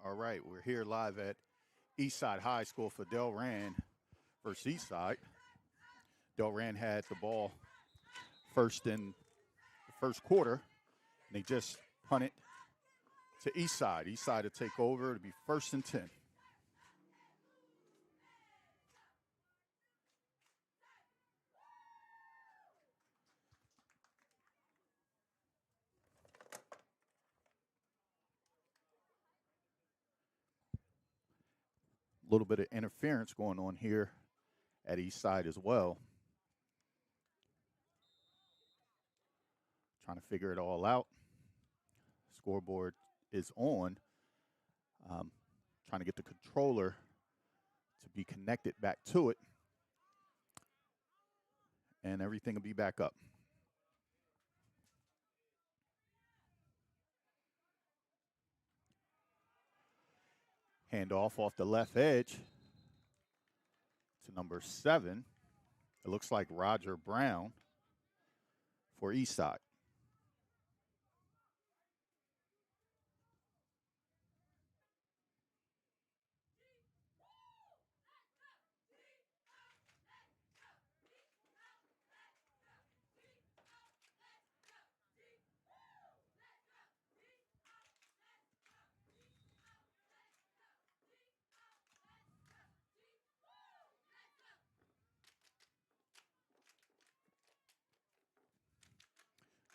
All right, we're here live at Eastside High School for Delran versus Eastside. Delran had the ball first in the first quarter, and they just punted to Eastside. Eastside to take over to be first and 10. A little bit of interference going on here at Eastside as well. Trying to figure it all out. Scoreboard is on. Trying to get the controller to be connected back to it. And everything will be back up. Handoff off the left edge to number 7. It looks like Roger Brown for Eastside.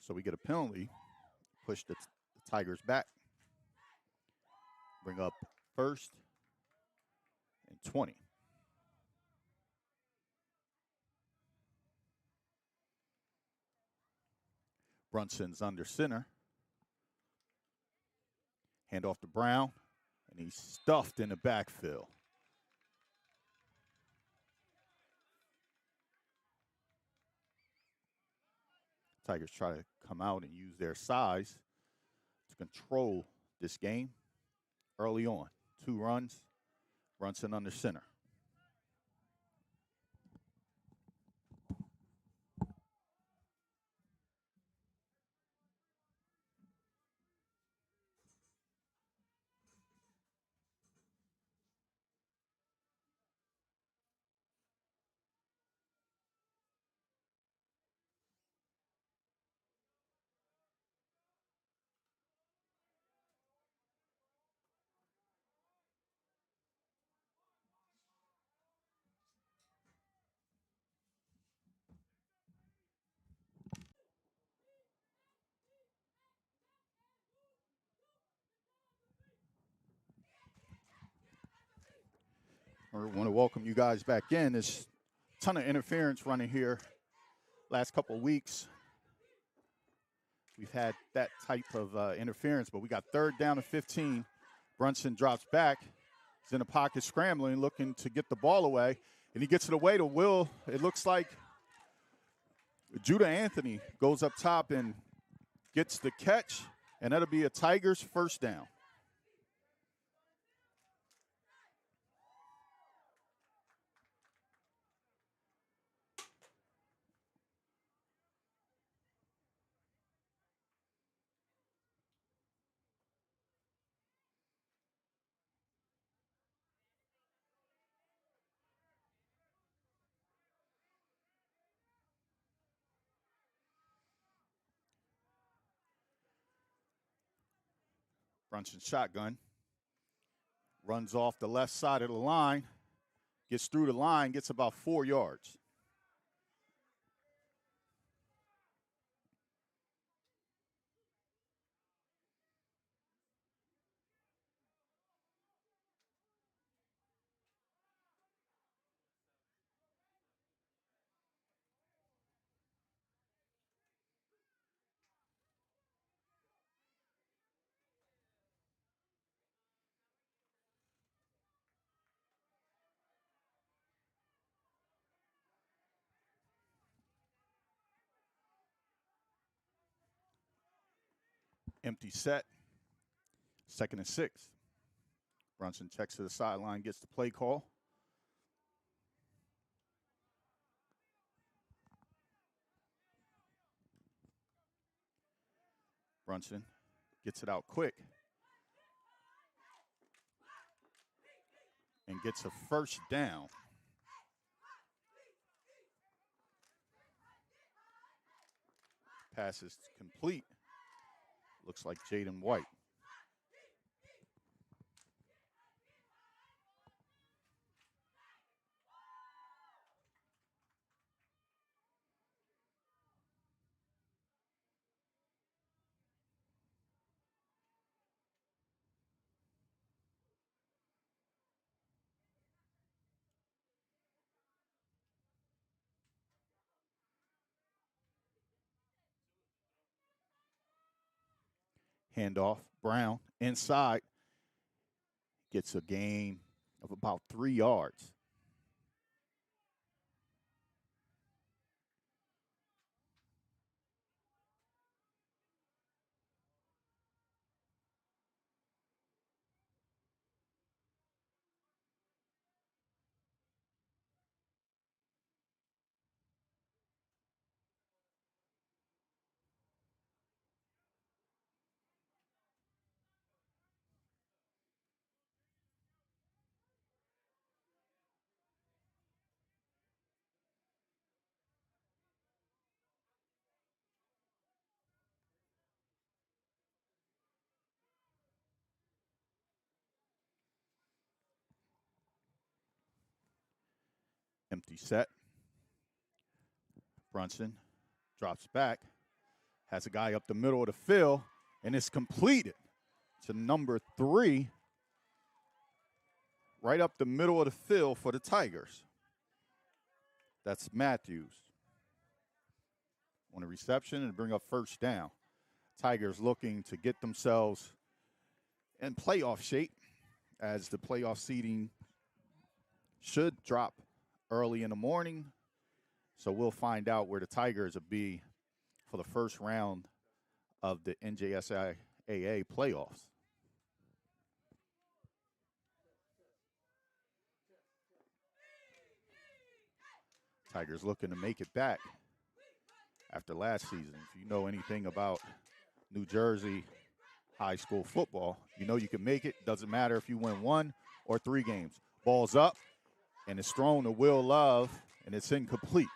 So we get a penalty, push the Tigers back, bring up first and 20. Brunson's under center. Hand off to Brown, and he's stuffed in the backfield. Tigers try to come out and use their size to control this game early on. 2 runs, Brunson under center. I want to welcome you guys back in. There's a ton of interference running here last couple of weeks. We've had that type of interference, but we got 3rd down and 15. Brunson drops back. He's in the pocket scrambling, looking to get the ball away, and he gets it away to Will. It looks like Judah Anthony goes up top and gets the catch, and that'll be a Tigers first down. Brunson shotgun. Runs off the left side of the line. Gets through the line, gets about 4 yards. Empty set. 2nd and 6. Brunson checks to the sideline, gets the play call. Brunson gets it out quick. gets a first down. Pass is complete. Looks like Jaden White. Handoff. Brown inside. Gets a gain of about 3 yards. Empty set. Brunson drops back, has a guy up the middle of the field, and it's completed to number 3, right up the middle of the field for the Tigers. That's Matthews on the reception and bring up first down. Tigers looking to get themselves in playoff shape, as the playoff seeding should drop early in the morning. So we'll find out where the Tigers will be for the first round of the NJSAA playoffs. Tigers looking to make it back after last season. If you know anything about New Jersey high school football, you know you can make it. Doesn't matter if you win 1 or 3 games. Ball's up, and it's thrown to Will Love, and it's incomplete.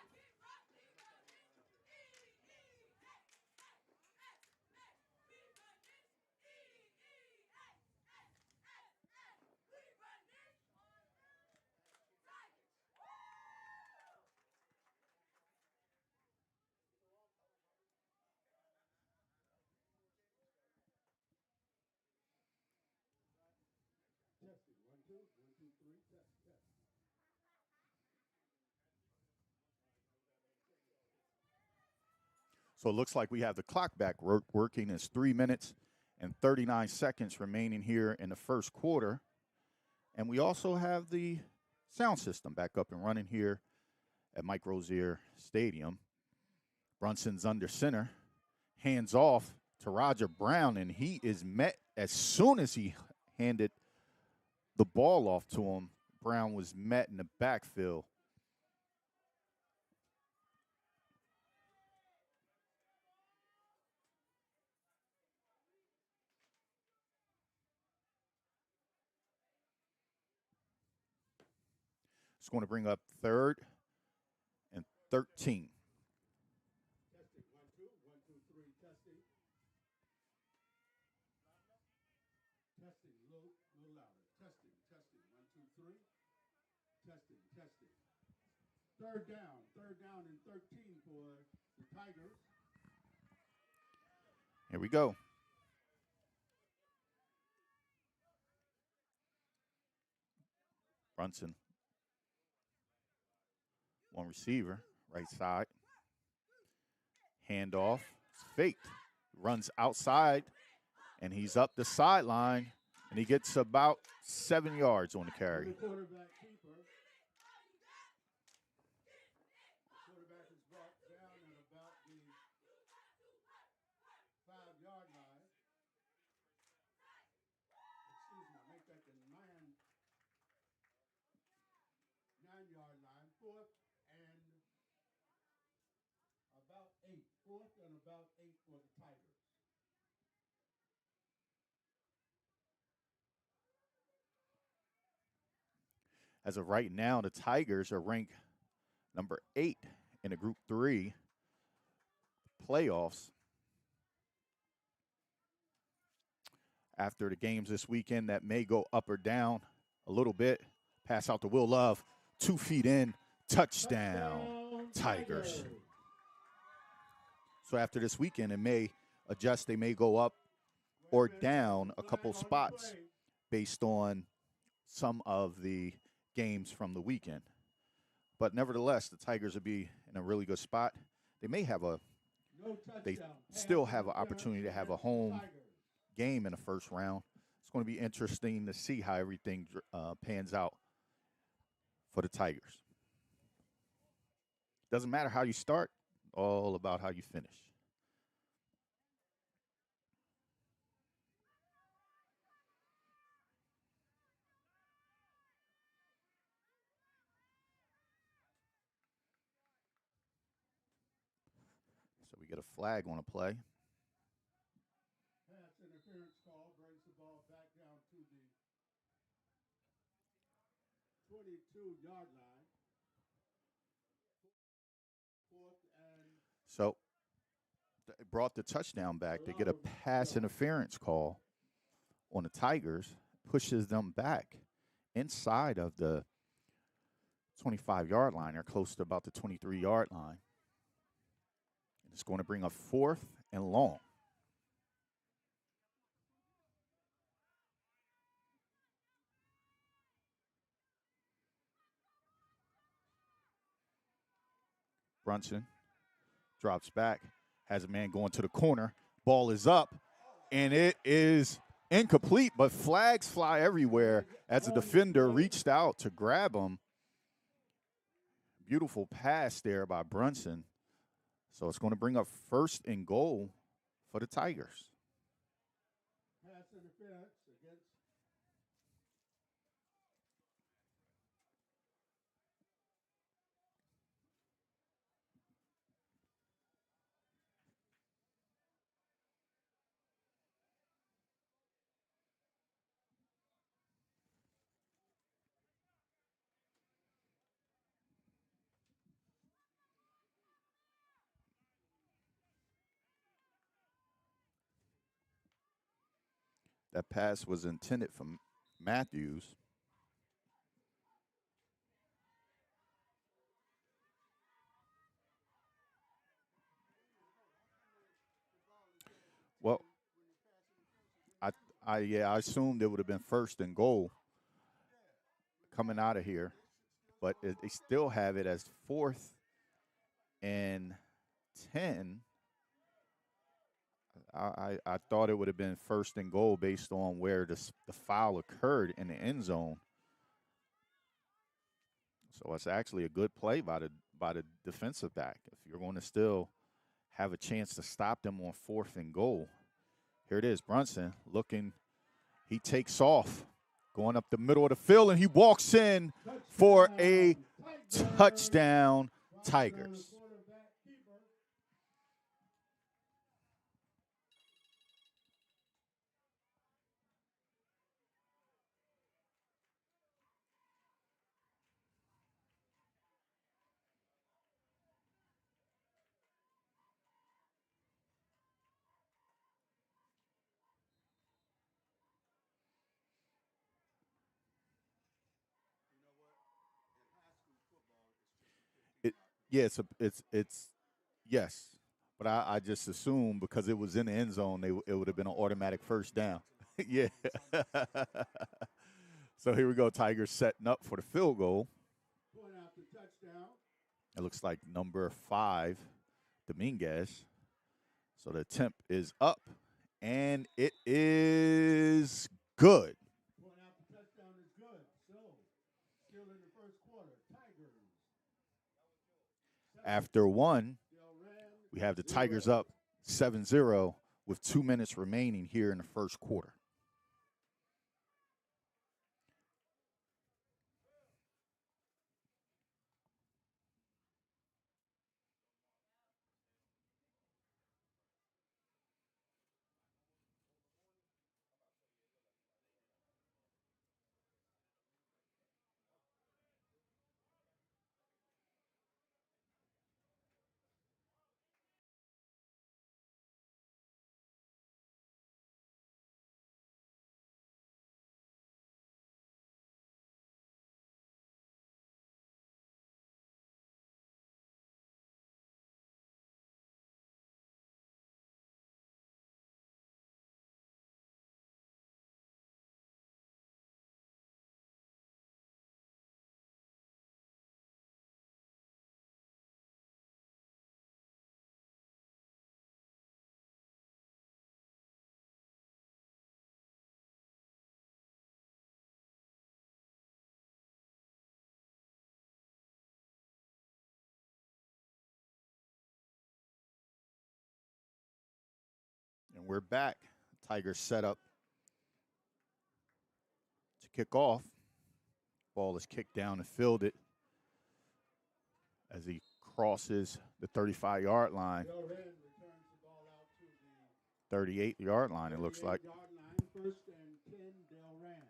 So it looks like we have the clock back working. It's 3 minutes and 39 seconds remaining here in the first quarter. And we also have the sound system back up and running here at Mike Rozier Stadium. Brunson's under center, hands off to Roger Brown, and he is met as soon as he handed the ball off to him. Brown was met in the backfield. It's going to bring up 3rd and 13. Testing, 1, 2, 1, 2, 3, testing. Testing, a little louder. Testing, 1, 2, 3. Testing. Third down and 13 for the Tigers. Here we go. Brunson, one receiver, right side. Handoff, it's faked. Runs outside, and he's up the sideline, and he gets about 7 yards on the carry. The quarterback keeper. Quarterback is brought down at about the 5-yard line. Excuse me, make that the 9-yard line. 4th and about 8. 4th and about 8 for the Tigers. As of right now, the Tigers are ranked number 8 in the Group 3 playoffs. After the games this weekend, that may go up or down a little bit. Pass out to Will Love, 2 feet in, touchdown, Tigers. So after this weekend, it may adjust. They may go up or down a couple spots based on some of the games from the weekend. But nevertheless, the Tigers will be in a really good spot. They may have they still have an opportunity to have a home game in the first round. It's going to be interesting to see how everything pans out for the Tigers. Doesn't matter how you start, all about how you finish. So we get a flag on a play. Pass interference call brings the ball back down to the 22-yard line. Fourth and So it brought the touchdown back. They get a pass interference call on the Tigers, pushes them back inside of the 25-yard line. They're close to about the 23-yard line. And it's going to bring a 4th and long. Brunson drops back, has a man going to the corner. Ball is up, and it is incomplete, but flags fly everywhere as the defender reached out to grab him. Beautiful pass there by Brunson. So it's going to bring up 1st and goal for the Tigers. pass interference against That pass was intended for Matthews. Well, I assumed it would have been 1st and goal coming out of here, but they still have it as 4th and 10. I thought it would have been 1st and goal based on where the foul occurred in the end zone. So it's actually a good play by the defensive back. If you're going to still have a chance to stop them on 4th and goal, here it is. Brunson looking, he takes off, going up the middle of the field, and he walks in for a touchdown, Tigers. Yeah, it's yes, but I just assumed because it was in the end zone, it would have been an automatic 1st down. Yeah. So here we go. Tigers setting up for the field goal. point out the touchdown. It looks like number 5, Dominguez. So the attempt is up, and it is good. Point out the touchdown is good. So, still in the first quarter, Tigers. After 1, Delran we have the Tigers up 7-0 with 2 minutes remaining here in the first quarter. we're back. Tigers set up to kick off. Ball is kicked down and fielded as he crosses the 35-yard line. Delran returns the ball out to the 38-yard line, it looks like. 38-yard line. First and 10, Delran.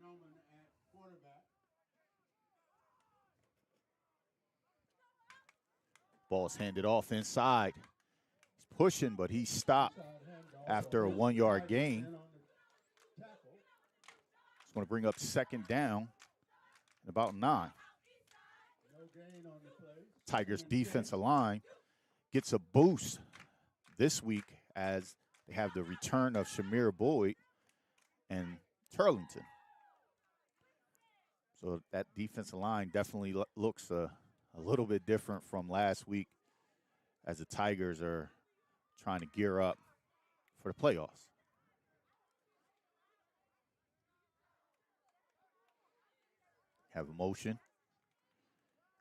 Noman at quarterback. Ball is handed off inside. He's pushing, but he's stopped after a 1-yard gain. It's going to bring up second down and about 9. No gain on the play. Tigers defensive line gets a boost this week as they have the return of Shamir Boyd and Turlington. So that defensive line definitely looks a little bit different from last week as the Tigers are trying to gear up for the playoffs. Have a motion.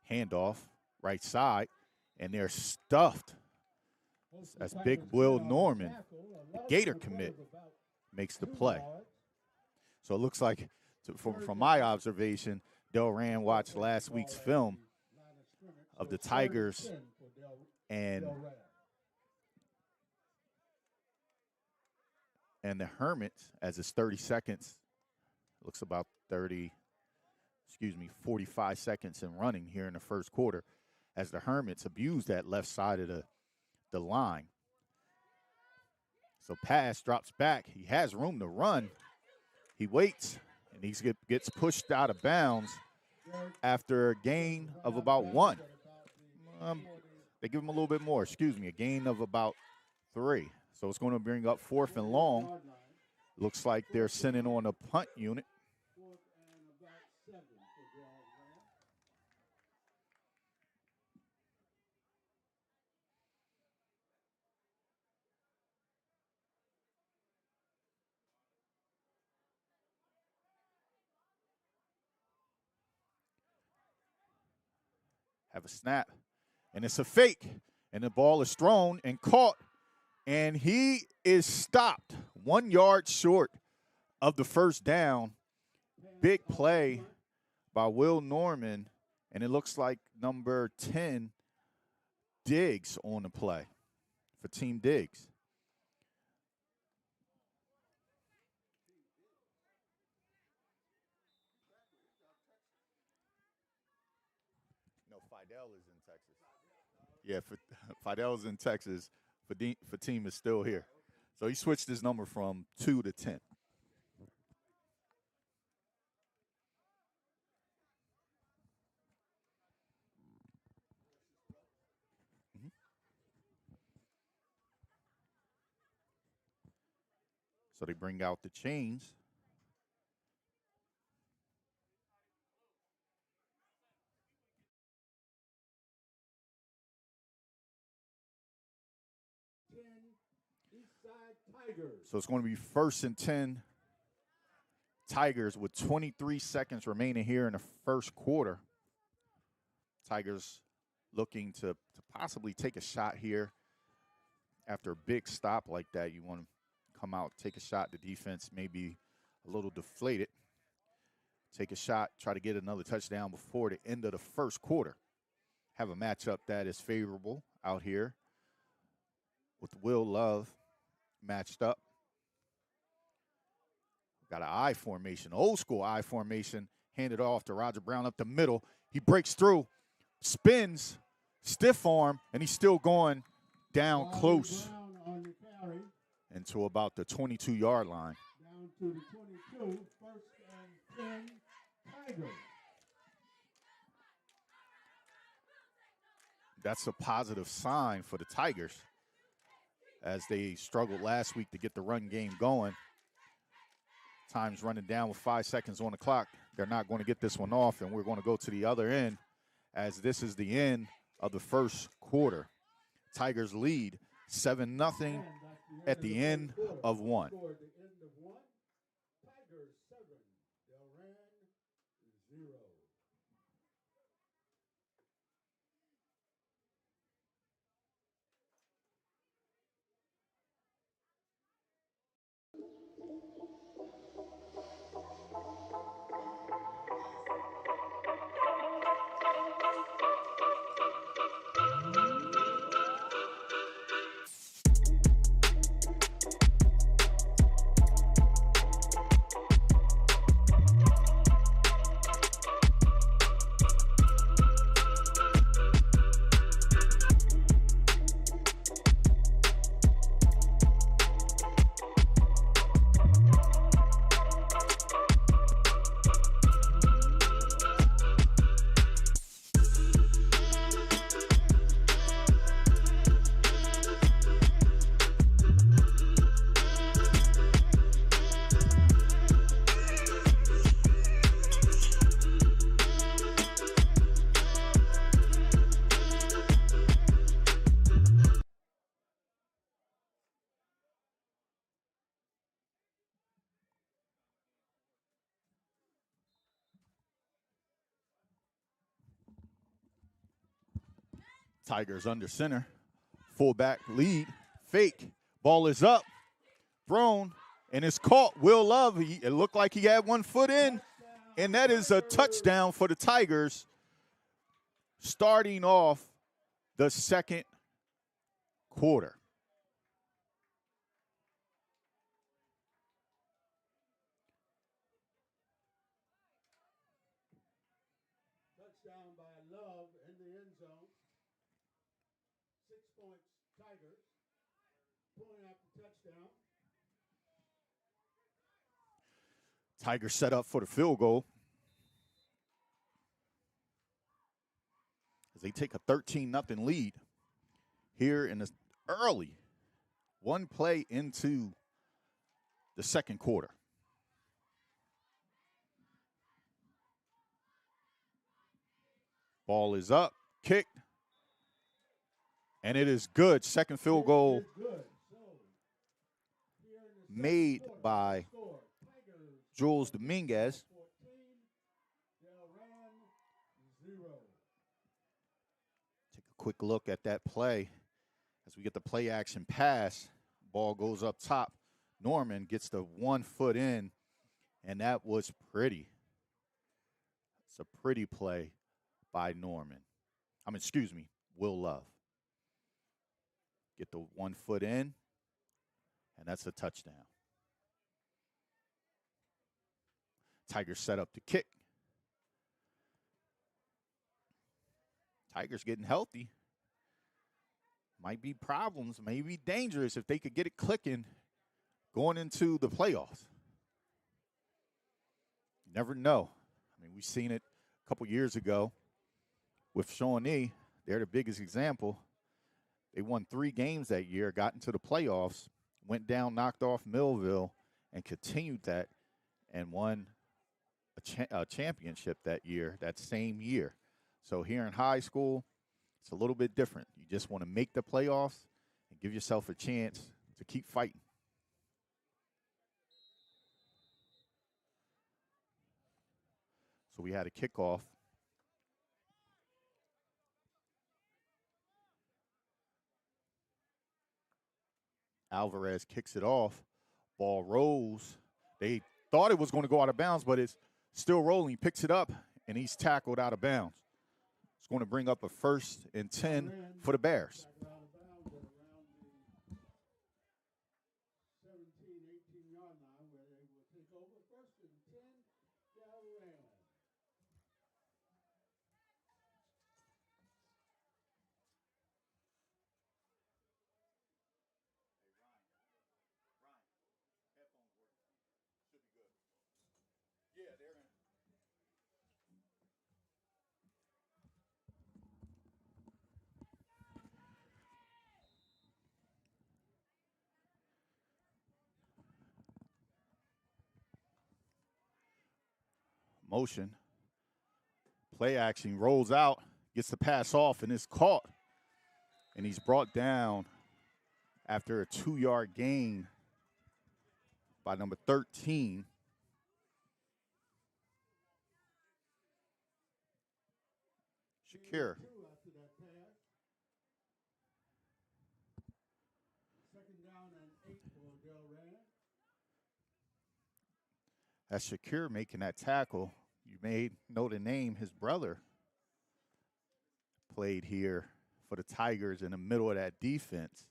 Handoff, right side, and they're stuffed. That's big Will Norman, the Gator commit, makes the play. So it looks like, from my observation, Delran watched last week's film of the Tigers and the Hermits as it's 30 seconds. It looks about 45 seconds in running here in the first quarter as the Hermits abuse that left side of the line. So pass drops back. He has room to run. He waits, and he gets pushed out of bounds after a gain of about 1. They give him a little bit more, a gain of about 3. So it's going to bring up 4th and long. Looks like they're sending on a punt unit. Have a snap, and it's a fake, and the ball is thrown and caught, and he is stopped 1 yard short of the first down. Big play by Will Norman, and it looks like number 10, Diggs, on the play for Team Diggs. Fidel is in Texas. Yeah, Fidel's in Texas. For team is still here. So he switched his number from 2 to 10. So they bring out the chains. Eastside Tigers. So it's going to be 1st and 10 Tigers with 23 seconds remaining here in the first quarter. Tigers looking to possibly take a shot here after a big stop like that. You want to come out, take a shot. The defense may be a little deflated. Take a shot, try to get another touchdown before the end of the first quarter. Have a matchup that is favorable out here with Will Love matched up. Got an I formation, old school I formation, handed off to Roger Brown up the middle. He breaks through, spins, stiff arm, and he's still going down close into about the 22-yard line. Down to the 22, 1st and 10, Tigers. That's a positive sign for the Tigers as they struggled last week to get the run game going. Time's running down with 5 seconds on the clock. They're not going to get this one off, and we're going to go to the other end as this is the end of the first quarter. Tigers lead 7-0 And that's the at the end end of the first quarter. of one. Score at the end of one. Tigers 7, Delran 0. Tigers under center. Fullback lead. Fake. Ball is up. Thrown. And it's caught. Will Love. It looked like he had 1 foot in. And that is a touchdown for the Tigers. Starting off the second quarter. Touchdown by Love in the end zone. 6 points, Tigers. Pulling out the touchdown. Tigers set up for the field goal. As they take a 13-0 lead here in the early 1 play into the second quarter. Ball is up, kicked, and it is good. Second field goal It's good. So, here in the second made quarter, by score, Tigers Jules Dominguez. 14, Delran 0. Take a quick look at that play as we get the play action pass. Ball goes up top. Norman gets the 1 foot in, and that was pretty. It's a pretty play by Norman. Will Love. Get the 1 foot in, and that's a touchdown. Tigers set up the kick. Tigers getting healthy. Might be problems, may be dangerous if they could get it clicking going into the playoffs. You never know. I mean, we've seen it a couple years ago with Shawnee. They're the biggest example. They won 3 games that year, got into the playoffs, went down, knocked off Millville, and continued that and won a championship that year, that same year. So here in high school, it's a little bit different. You just want to make the playoffs and give yourself a chance to keep fighting. So we had a kickoff. Alvarez kicks it off. Ball rolls. They thought it was going to go out of bounds, but it's still rolling. He picks it up, and he's tackled out of bounds. It's going to bring up a 1st and 10 for the Bears. Out of bounds at around the 17, 18-yard line where they will take over. 1st and 10, Delran. Motion. Play action rolls out. Gets the pass off and is caught. And he's brought down after a 2-yard gain by number 13. Shakir. After that pass. Second down and 8 for Delran. That's Shakir making that tackle. You may know the name. His brother played here for the Tigers in the middle of that defense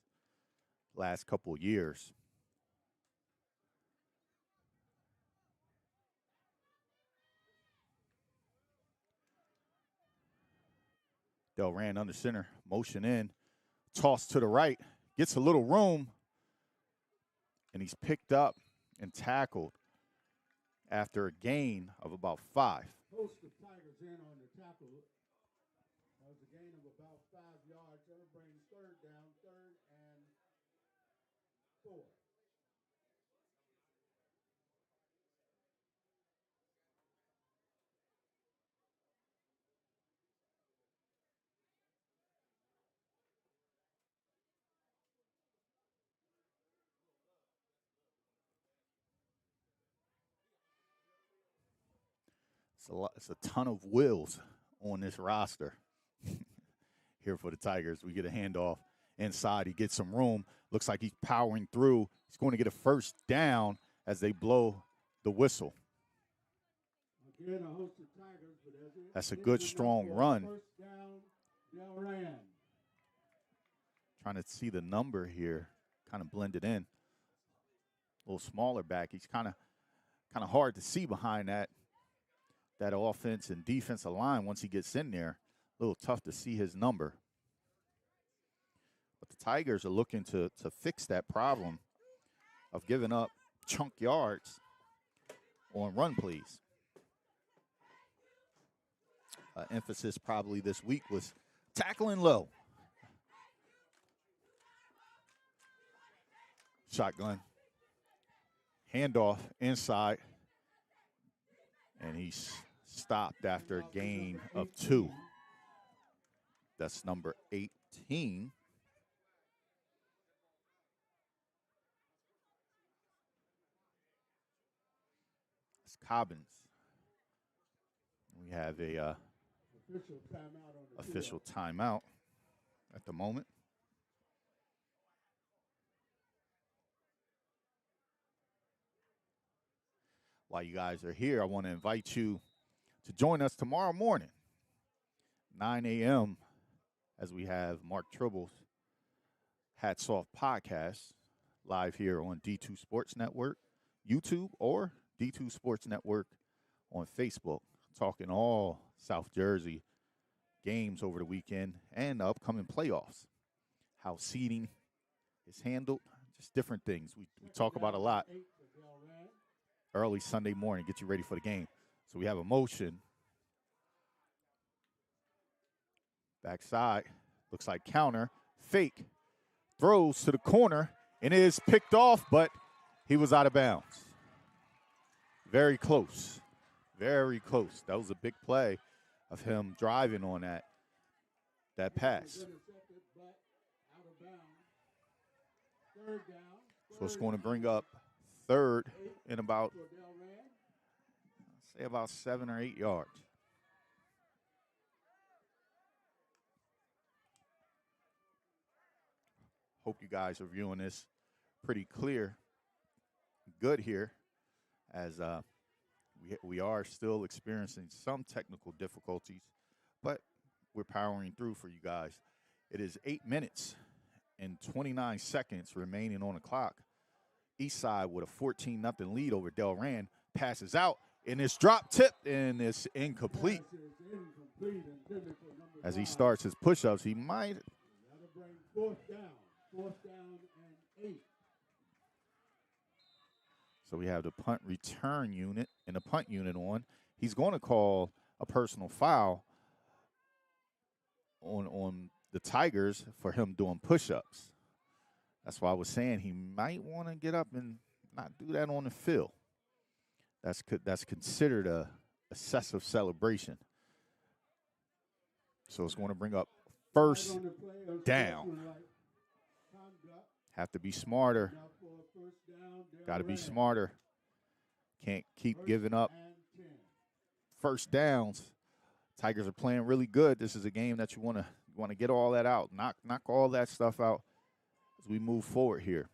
last couple of years. Delran under center, motion in, toss to the right, gets a little room, and he's picked up and tackled after a gain of about 5. Host of Tigers in on the tackle. That was a gain of about 5 yards. That'll bring third down, 3rd and 4. It's a ton of wheels on this roster here for the Tigers. We get a handoff inside. He gets some room. Looks like he's powering through. He's going to get a first down as they blow the whistle. Again, a host of Tigers, but that's a good, strong run. First down, Delran. Trying to see the number here. Kind of blended in. A little smaller back. He's kind of hard to see behind that offense and defensive line once he gets in there. A little tough to see his number. But the Tigers are looking to fix that problem of giving up chunk yards on run plays. Emphasis probably this week was tackling low. Shotgun. Handoff inside. And he's stopped after a gain of 2. That's number 18. It's Cobbins. We have a official timeout at the moment. While you guys are here, I want to invite you to join us tomorrow morning, 9 a.m., as we have Mark Tribble's Hats Off podcast live here on D2 Sports Network, YouTube, or D2 Sports Network on Facebook, talking all South Jersey games over the weekend and the upcoming playoffs, how seeding is handled, just different things. We talk about a lot early Sunday morning, get you ready for the game. So we have a motion. Backside, looks like counter, fake, throws to the corner, and is picked off, but he was out of bounds. Very close, very close. That was a big play of him driving on that pass. So it's going to bring up 3rd in about, say, about 7 or 8 yards. Hope you guys are viewing this pretty clear, good here, as we are still experiencing some technical difficulties, but we're powering through for you guys. It is 8 minutes and 29 seconds remaining on the clock. Eastside with a 14-0 lead over Delran. Passes out, and it's drop tipped, and it's incomplete. As he starts his push-ups, he might. Fourth down and 8. So we have the punt return unit and the punt unit on. He's going to call a personal foul on the Tigers for him doing push-ups. That's why I was saying he might want to get up and not do that on the field. That's considered a excessive celebration. So it's going to bring up first On the play, down. unsportsmanlike conduct. Have to be smarter. Now for a first down, Got to be Delran. smarter. Can't keep First giving up and 10. first downs. Tigers are playing really good. This is a game that you want to get all that out. Knock all that stuff out as we move forward here.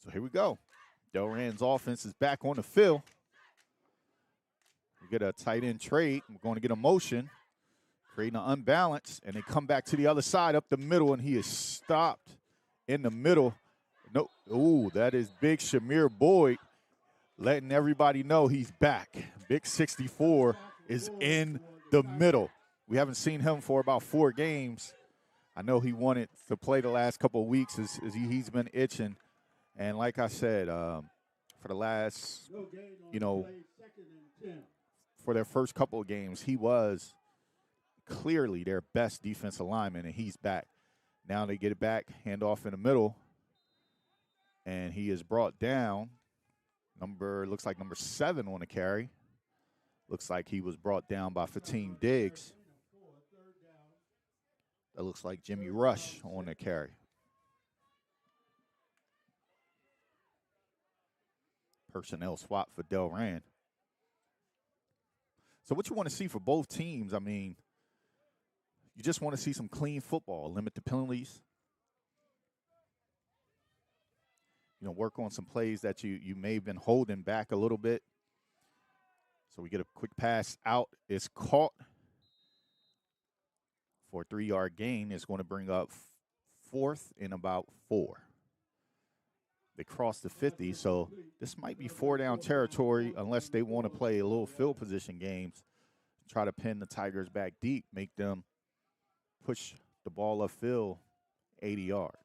So here we go. Delran's offense is back on the field. We get a tight end trade. We're going to get a motion, creating an unbalance, and they come back to the other side up the middle, and he is stopped in the middle. No, ooh, that is big Shamir Boyd letting everybody know he's back. Big 64 is in the middle. We haven't seen him for about 4 games. I know he wanted to play the last couple of weeks as he's been itching. And like I said, for the last, for their first couple of games, he was clearly their best defensive lineman, and he's back. Now they get it back, hand off in the middle, and he is brought down. Looks like number 7 on the carry. Looks like he was brought down by Fatim Diggs. That looks like Jimmy Rush on the carry. Personnel swap for Delran. So what you want to see for both teams, I mean, you just want to see some clean football, limit the penalties. You know, work on some plays that you may have been holding back a little bit. So we get a quick pass out. It's caught for a 3-yard gain. It's going to bring up 4th and about 4. They crossed the 50, so this might be 4-down territory unless they want to play a little field position games, try to pin the Tigers back deep, make them push the ball upfield 80 yards.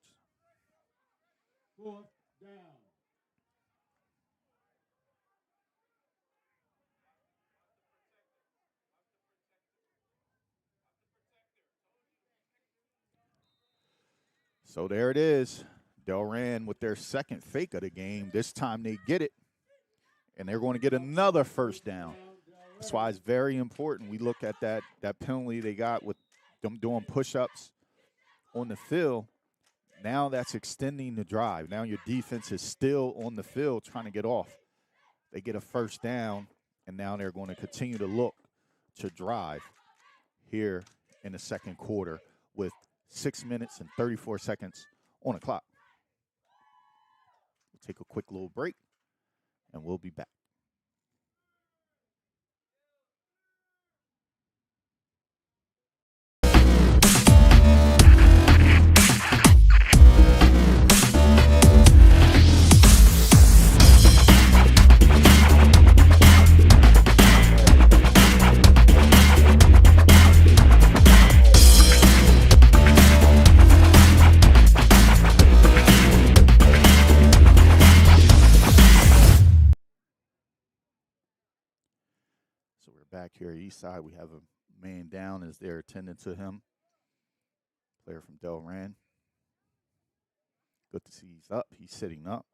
4th down. So there it is. Delran with their second fake of the game. This time they get it, and they're going to get another first down. That's why it's very important. We look at that penalty they got with them doing push-ups on the field. Now that's extending the drive. Now your defense is still on the field trying to get off. They get a first down, and now they're going to continue to look to drive here in the second quarter with 6 minutes and 34 seconds on the clock. We'll take a quick little break, and we'll be back. So we're back here at Eastside. We have a man down as they're attending to him. Player from Delran. Good to see he's up. He's sitting up.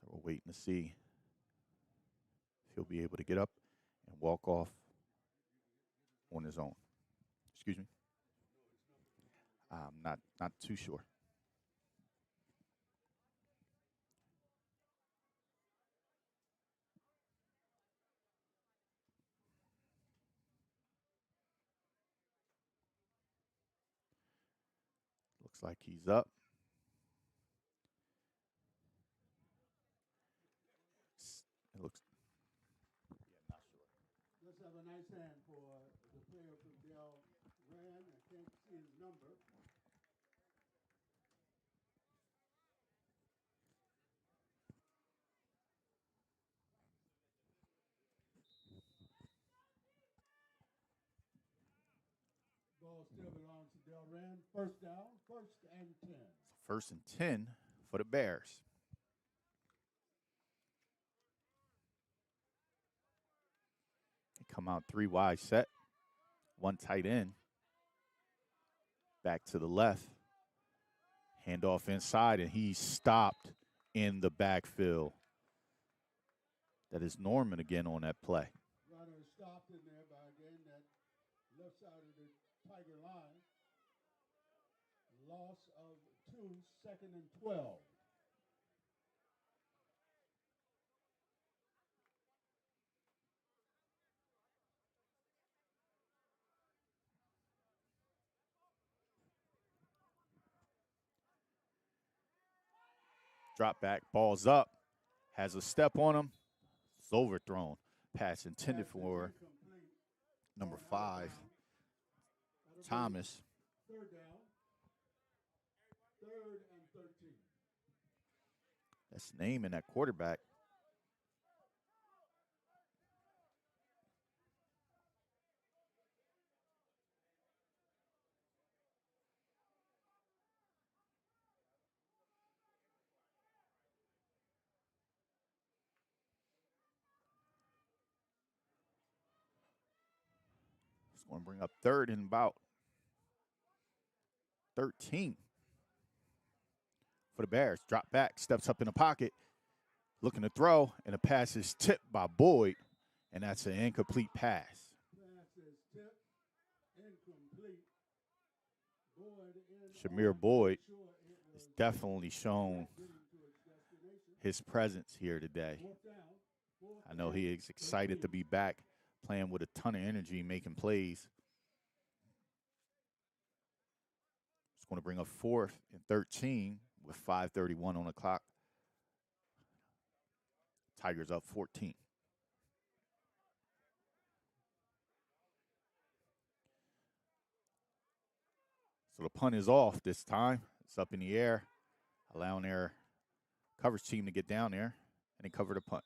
So we're waiting to see if he'll be able to get up and walk off on his own. Excuse me. I'm not too sure. Looks like he's up. It looks. Yeah, not sure. Let's have a nice hand for the player from Delran. I can't see his number. Ball still belongs to Delran. First down, 1st and 10. So 1st and 10 for the Bears. They come out 3 wide set, 1 tight end. Back to the left. Handoff inside, and he's stopped in the backfield. That is Norman again on that play. Runner stopped in there by again that left side of the Tiger line. Loss of 2, 2nd and 12. Drop back, ball's up, has a step on him. It's overthrown. Pass intended for number 5, Thomas. Third down. 3rd and 13. That's naming that quarterback. It's going to bring up 3rd and about 13 for the Bears. Drop back, steps up in the pocket, looking to throw, and the pass is tipped by Boyd, and that's an incomplete pass. Pass is tipped, incomplete. Shamir Boyd has definitely shown his presence here today. I know he is excited to be back, playing with a ton of energy, making plays. It's going to bring up 4th and 13 with 5:31 on the clock. Tigers up 14. So the punt is off this time. It's up in the air, allowing their coverage team to get down there and cover the punt.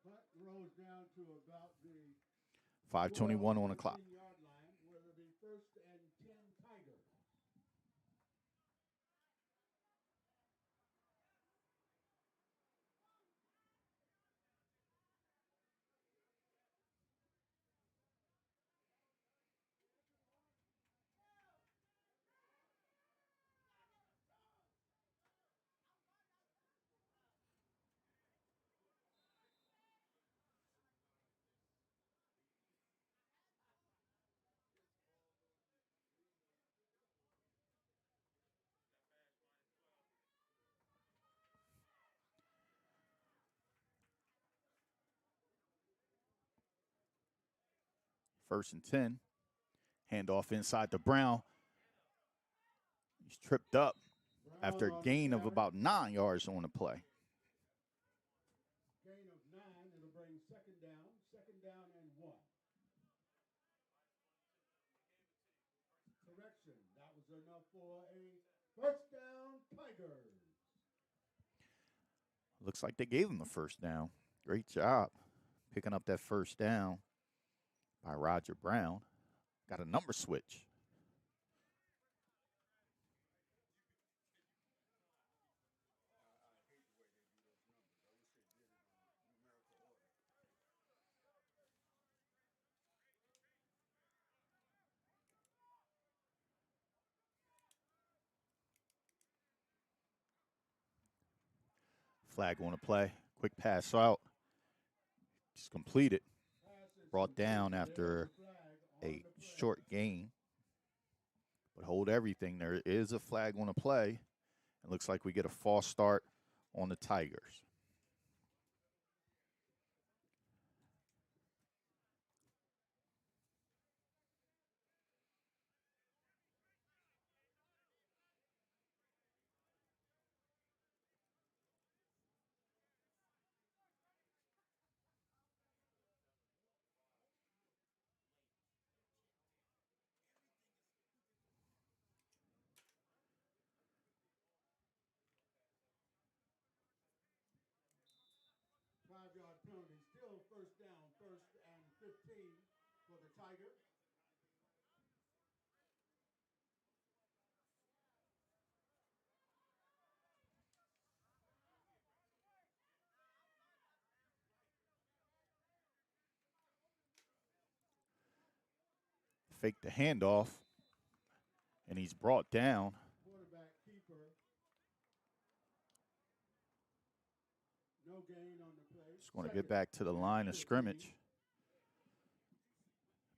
Punt rolls down to about the 5:21 on the clock. yard line, where it'll be 1st and 10 Tigers. First and 10. Handoff inside to Brown. He's tripped up after a gain of about 9 yards on the play. Gain of 9. It'll bring 2nd down. 2nd down and 1. Correction. That was enough for a 1st down Tigers. Looks like they gave him the 1st down. Great job picking up that 1st down by Roger Brown. Got a number switch. Flag on the play. Quick pass out. Just completed. Brought down after a short gain. But hold everything. There is a flag on the play. It looks like we get a false start on the Tigers. Five-yard penalty. Still 1st down. 1st and 15 for the Tigers. Fake the handoff, and he's brought down. Quarterback keeper Just going to get back to the line of scrimmage.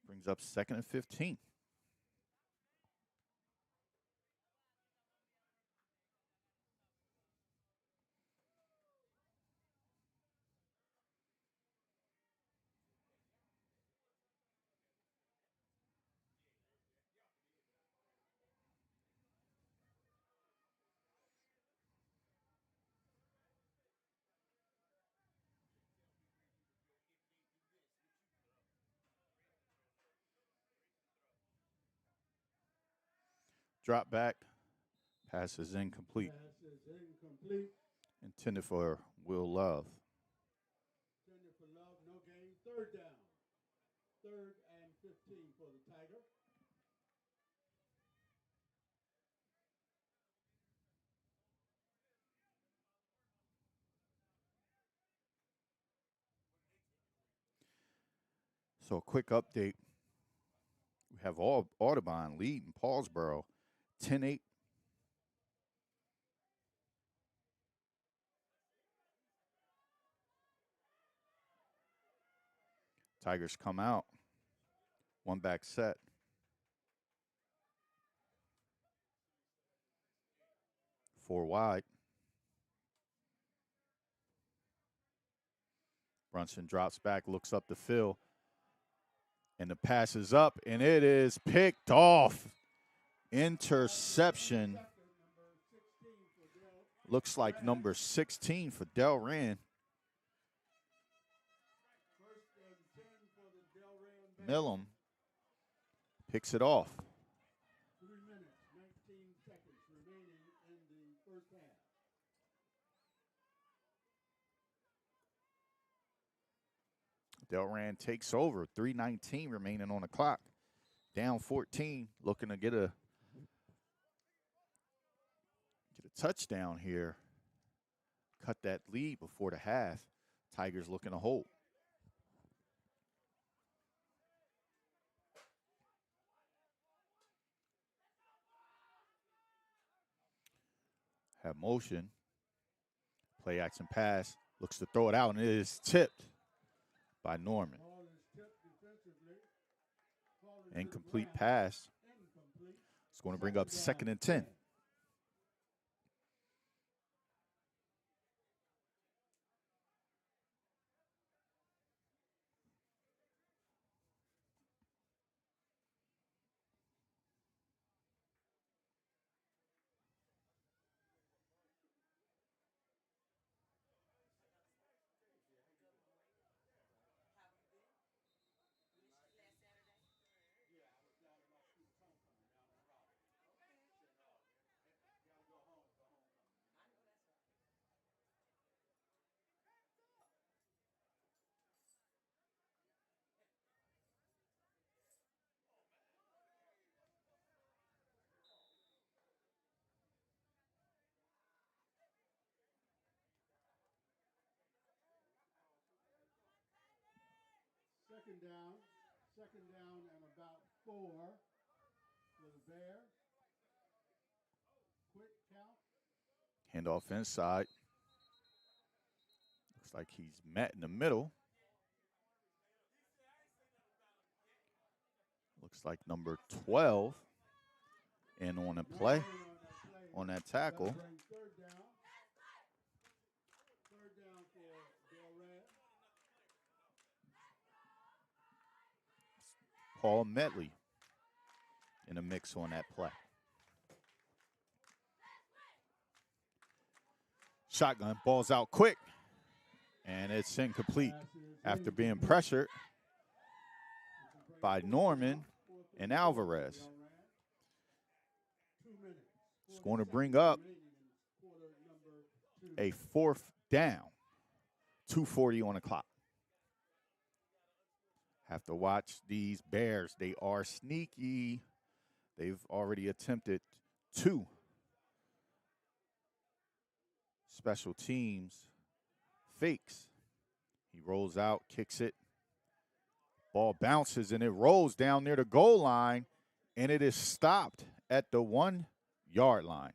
Brings up 2nd and 15. Drop back. Pass is incomplete. Pass is incomplete. Intended for Will Love. Intended for Love, no gain. 3rd down. 3rd and 15 for the Tiger. So a quick update. We have Audubon leading Paulsboro 10-8. Tigers come out. 1 back set. Four wide. Brunson drops back, looks up the field, and the pass is up, and it is picked off. Interception. Looks like number 16 for Delran. 1st and 10 for the Delran. Millam picks it off. 3 minutes, 19 seconds remaining in the 1st half. Delran takes over. 3:19 remaining on the clock. Down 14, looking to get a touchdown here. Cut that lead before the half. Tigers looking to hold. Have motion. Play action pass. Looks to throw it out, and it is tipped by Norman. Ball is tipped defensively. Ball is Incomplete tipped pass. incomplete. It's going to bring up 2nd and 10. Second down and about 4 for the Bears. Quick count. Handoff inside. Looks like he's met in the middle. Looks like number 12 in on the play, on that tackle. 3rd down. 3rd down for Delran. Paul Medley in the mix on that play. Shotgun, ball's out quick, and it's incomplete after being pressured by Norman and Alvarez. It's going to bring up a 4th down. 2:40 on the clock. Have to watch these Bears. They are sneaky. They've already attempted 2 special teams fakes. He rolls out, kicks it. Ball bounces, and it rolls down near the goal line, and it is stopped at the 1-yard line.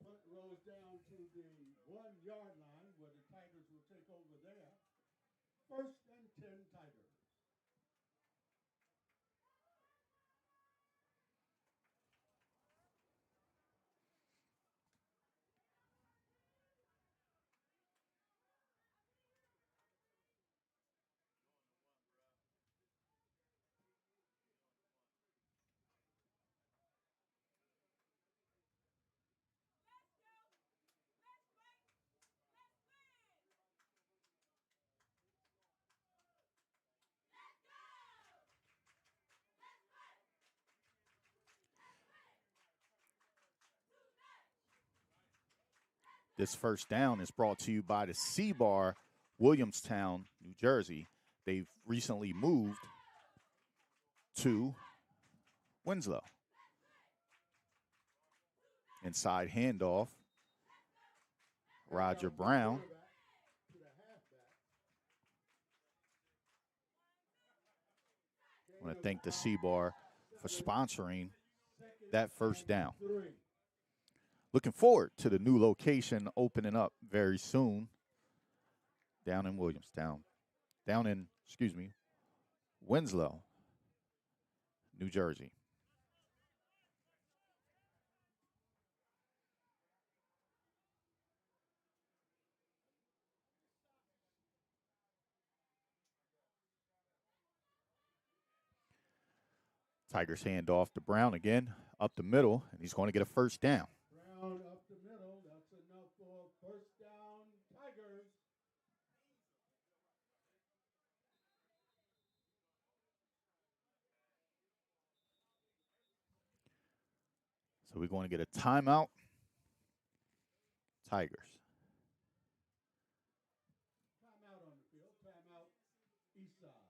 It rolls down to the 1-yard line where the Tigers will take over First and 10 Tigers. This first down is brought to you by the C-Bar, Williamstown, New Jersey. They've recently moved to Winslow. Inside handoff, Roger Brown. I want to thank the C-Bar for sponsoring that first down. Looking forward to the new location opening up very soon down in Williamstown. Winslow, New Jersey. Tigers hand off to Brown again, up the middle, and he's going to get a first down. Brown up the middle. That's enough for first down, Tigers. So we're going to get a timeout. Tigers. Timeout on the field. Timeout, Eastside.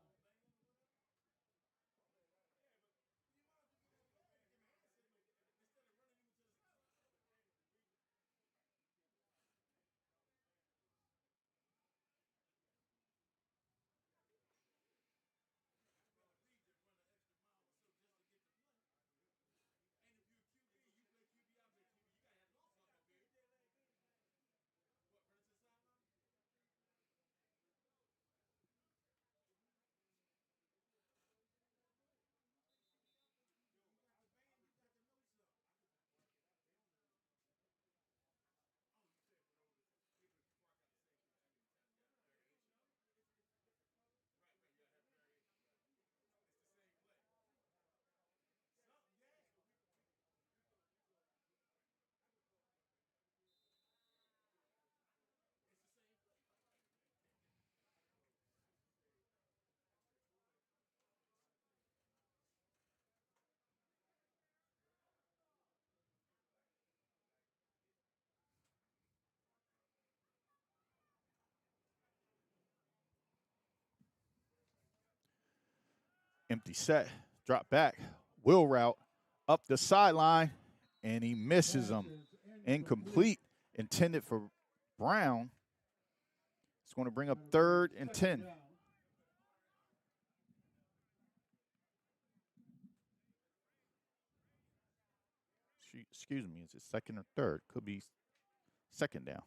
Empty set, drop back, wheel route, up the sideline, and he misses him. Incomplete, intended for Brown. It's going to bring up 3rd and 10. Excuse me, is it 2nd or 3rd? Could be 2nd down.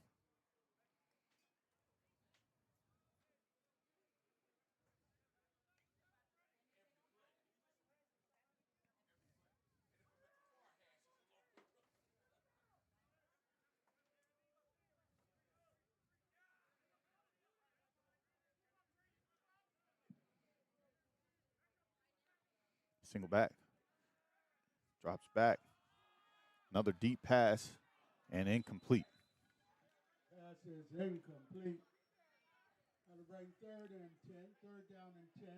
Single back. Drops back. Another deep pass and incomplete. Pass is incomplete. That'll bring 3rd and 10. 3rd down and 10.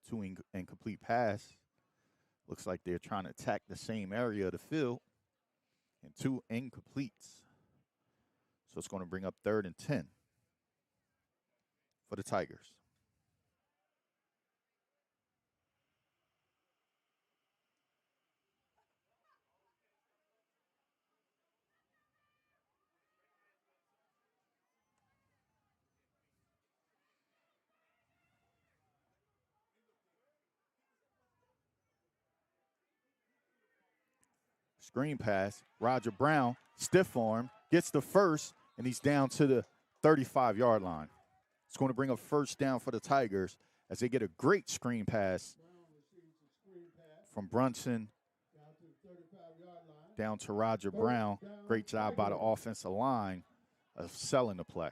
Two incomplete pass. Looks like they're trying to attack the same area of the field. And 2 incompletes. So it's going to bring up 3rd and 10 for the Tigers. Screen pass, Roger Brown, stiff arm, gets the first, and he's down to the 35-yard line. It's going to bring a first down for the Tigers as they get a great screen pass from Brunson down to Roger Brown. Great job by the offensive line of selling the play.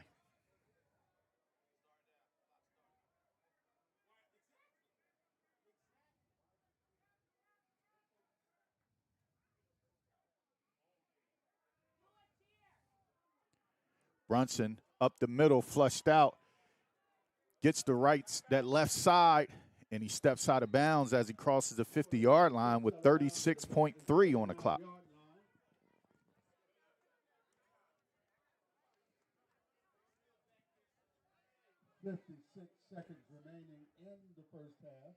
Brunson up the middle, flushed out, gets that left side, and he steps out of bounds as he crosses the 50-yard line with 36.3 on the clock. Seconds remaining in the first half.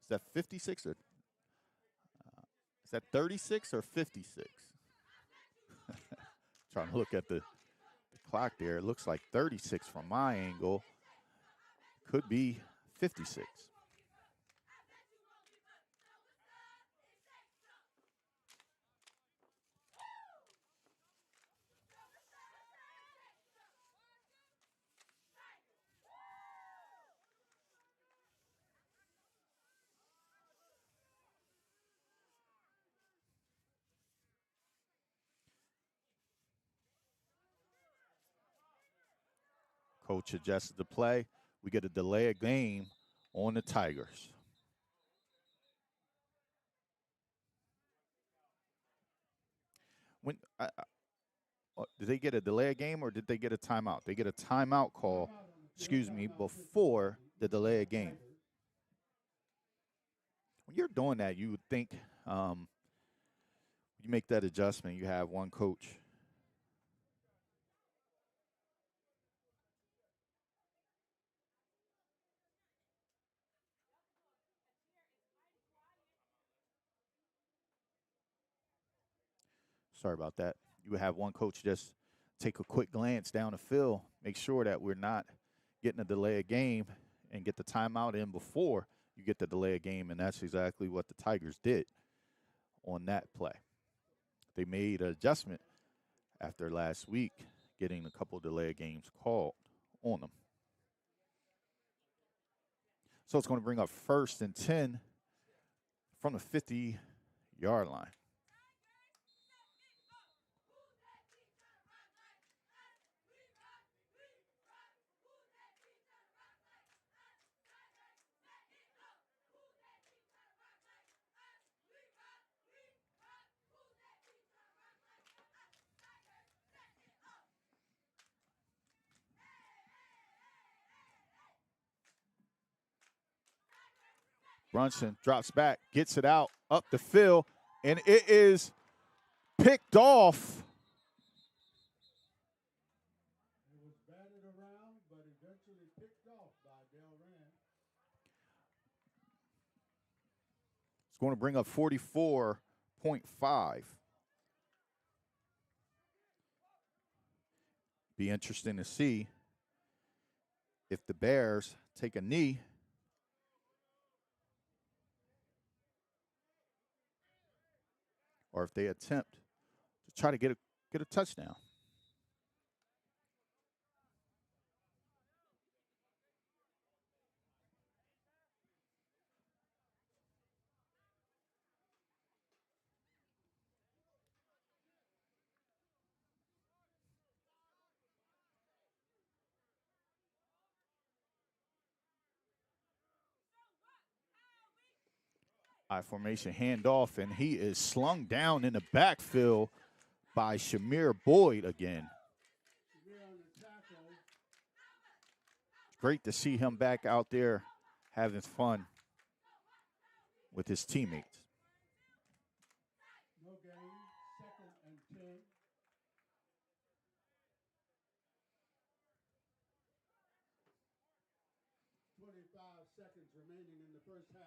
Is that 56 or is that 36 or 56? Trying to look at the clock there. It looks like 36 from my angle. Could be 56. Coach adjusted the play. We get a delay of game on the Tigers. When did they get a delay of game or did they get a timeout? They get a timeout call, before the delay of game. When you're doing that, you would think you make that adjustment, you have one coach. Sorry about that. You would have one coach just take a quick glance down the field, make sure that we're not getting a delay of game and get the timeout in before you get the delay of game, and that's exactly what the Tigers did on that play. They made an adjustment after last week getting a couple delay of games called on them. So it's going to bring up 1st and 10 from the 50-yard line. Brunson drops back, gets it out, up the field, and it is picked off. It was batted around, but eventually picked off by Delran. It's going to bring up 44.5. Be interesting to see if the Bears take a knee or if they attempt to try to get a touchdown. I formation handoff, and he is slung down in the backfield by Shamir Boyd again. Great to see him back out there having fun with his teammates. No gain, 2nd and 10. Seconds remaining in the first half.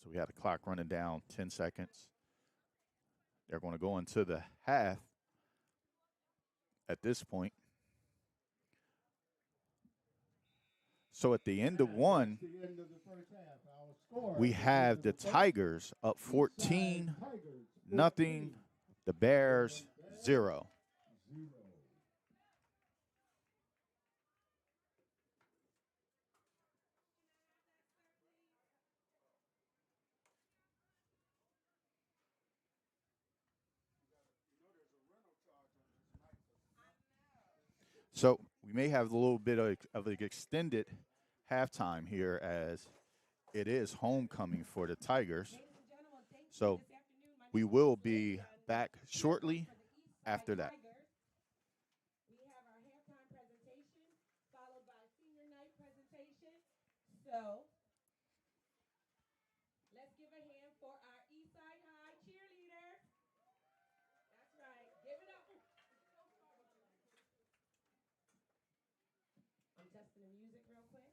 So we had a clock running down 10 seconds. They're going to go into the half at this point. So at the end of one, That's the end of the first half. Our score we at the end have of the first, Tigers up Eastside 14 Tigers, nothing, 14, the Bears Bears 0. 0. So we may have a little bit of an extended halftime here as it is homecoming for the Tigers. So we will be back shortly after that. We have our halftime presentation followed by senior night presentation. So let's give a hand for our Eastside High cheerleaders. That's right. Give it up. I'm testing the music real quick.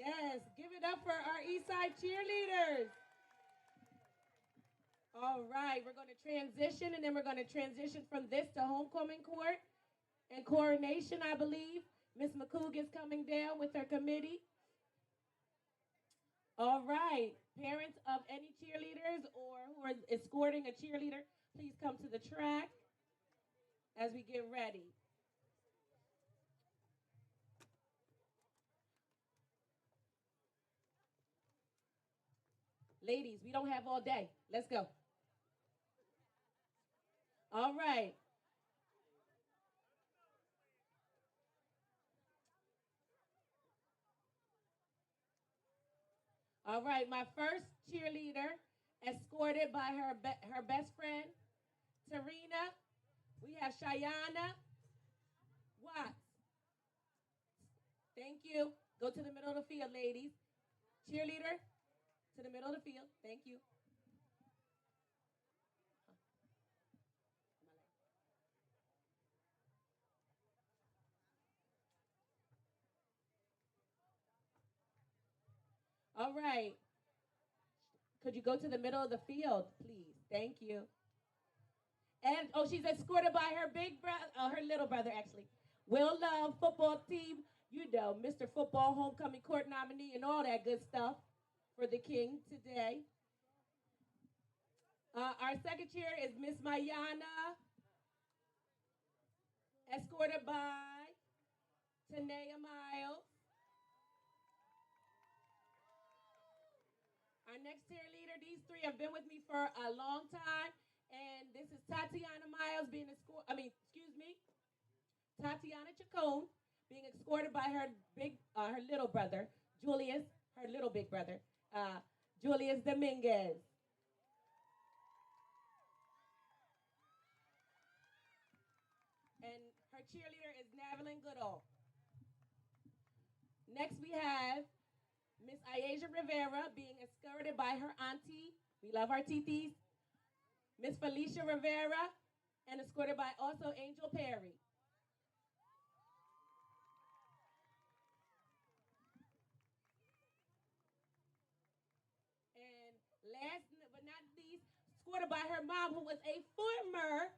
Yes, give it up for our Eastside cheerleaders. All right, we're going to transition, and then we're going to transition from this to homecoming court and coronation, I believe. Miss McCoog is coming down with her committee. All right, parents of any cheerleaders or who are escorting a cheerleader, please come to the track as we get ready. Ladies, we don't have all day. Let's go. All right. All right, my first cheerleader, escorted by her best friend, Tarina. We have Shayana Watts. Thank you. Go to the middle of the field, ladies. Cheerleader, to the middle of the field. Thank you. All right. Could you go to the middle of the field, please? Thank you. And oh, she's escorted by her big brother, her little brother actually. Will Love football team, you know, Mr. Football homecoming court nominee and all that good stuff for the King today. Our second chair is Miss Mayana, escorted by Tanea Miles. Our next cheerleader, these three have been with me for a long time. And this is Tatiana Miles being escorted, Tatiana Chacon being escorted by her little brother, Julius, her little big brother, Julius Dominguez. Our cheerleader is Navelin Goodall. Next, we have Miss Ayasia Rivera being escorted by her auntie. We love our titis. Miss Felicia Rivera, and escorted by also Angel Perry. And last but not least, escorted by her mom, who was a former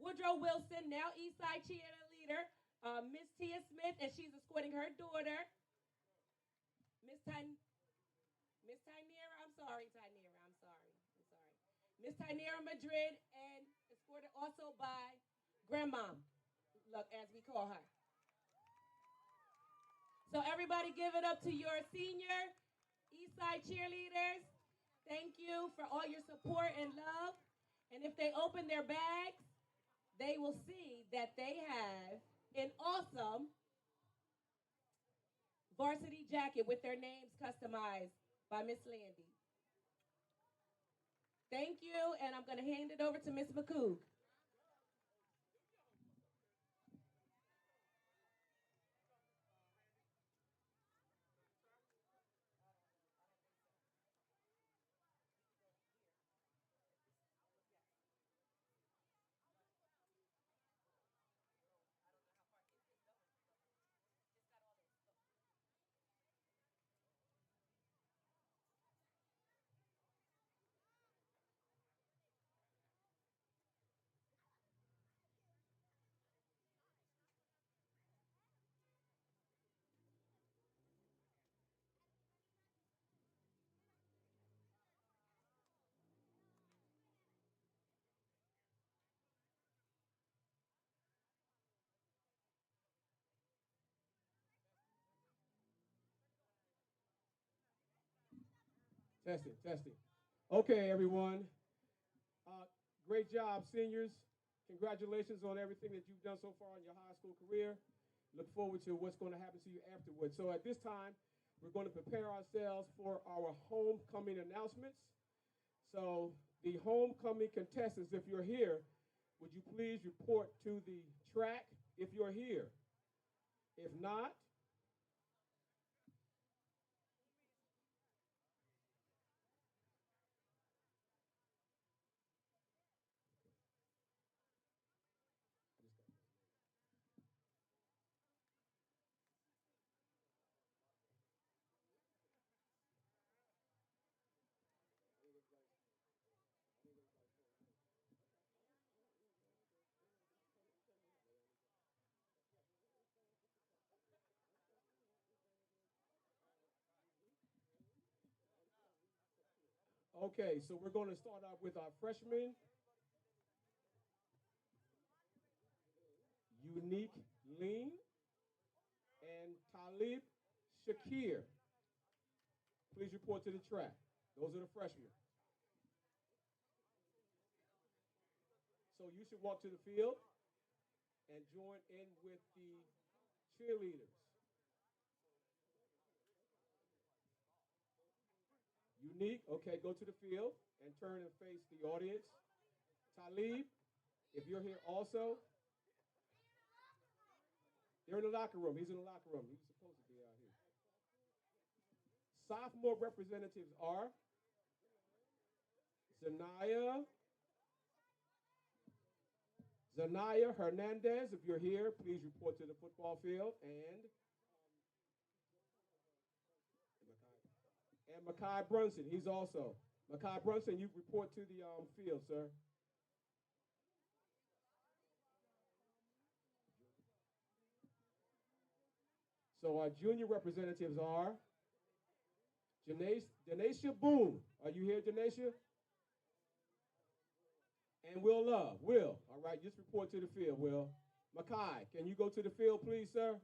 Woodrow Wilson, now Eastside cheerleader, Miss Tia Smith, and she's escorting her daughter, Miss Tynera. Miss Tynera Madrid, and escorted also by Grandma, look, as we call her. So everybody give it up to your senior Eastside cheerleaders. Thank you for all your support and love. And if they open their bags, they will see that they have an awesome varsity jacket with their names customized by Miss Landy. Thank you, and I'm going to hand it over to Miss McCoog. Testing, testing. Okay, everyone. Uh, Great job, seniors. Congratulations on everything that you've done so far in your high school career. Look forward to what's going to happen to you afterwards. So at this time, we're going to prepare ourselves for our homecoming announcements. So the homecoming contestants, if you're here, would you please report to the track if you're here? If not, okay, so we're going to start off with our freshmen, Unique Lean and Talib Shakir. Please report to the track. Those are the freshmen. So you should walk to the field and join in with the cheerleaders. Unique, okay, go to the field and turn and face the audience. Talib, if you're here also, they're in the locker room. He's in the locker room. He's supposed to be out here. Sophomore representatives are Zanaya Hernandez. If you're here, please report to the football field. And Makai Brunson, he's also. Makai Brunson, you report to the field, sir. So our junior representatives are Janasia Boone. Are you here, Janasia? And Will Love. Will, all right, just report to the field, Will. Makai, can you go to the field, please, sir?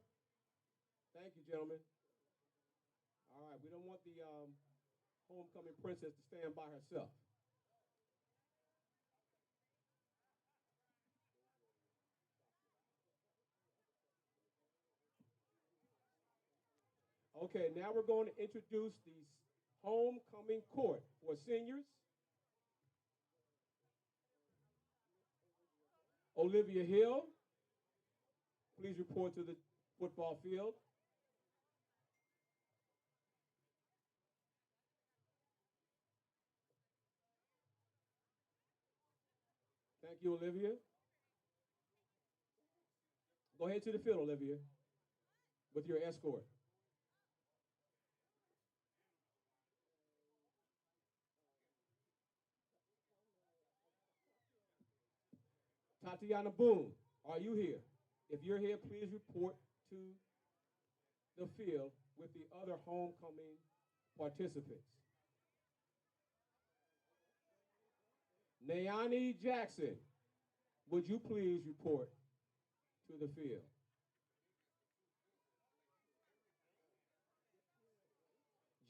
Thank you, gentlemen. All right, we don't want the homecoming princess to stand by herself. Okay, now we're going to introduce the homecoming court for seniors. Olivia Hill, please report to the football field. Thank you, Olivia. Go ahead to the field, Olivia, with your escort. Tatiana Boone, are you here? If you're here, please report to the field with the other homecoming participants. Nayani Jackson, would you please report to the field?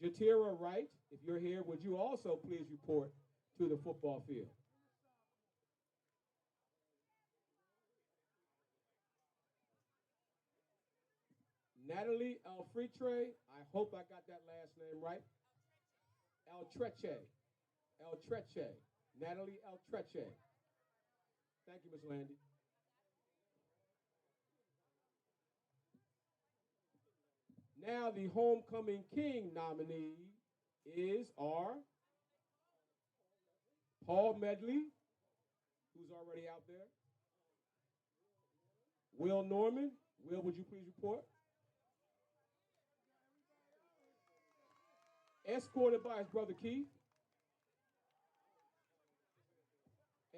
Jatira Wright, if you're here, would you also please report to the football field? Natalie Alfritre, I hope I got that last name right. Altreche. Altreche. Natalie Altreche. Thank you, Ms. Landy. Now the homecoming king nominee is our Paul Medley, who's already out there. Will Norman. Will, would you please report? Escorted by his brother Keith.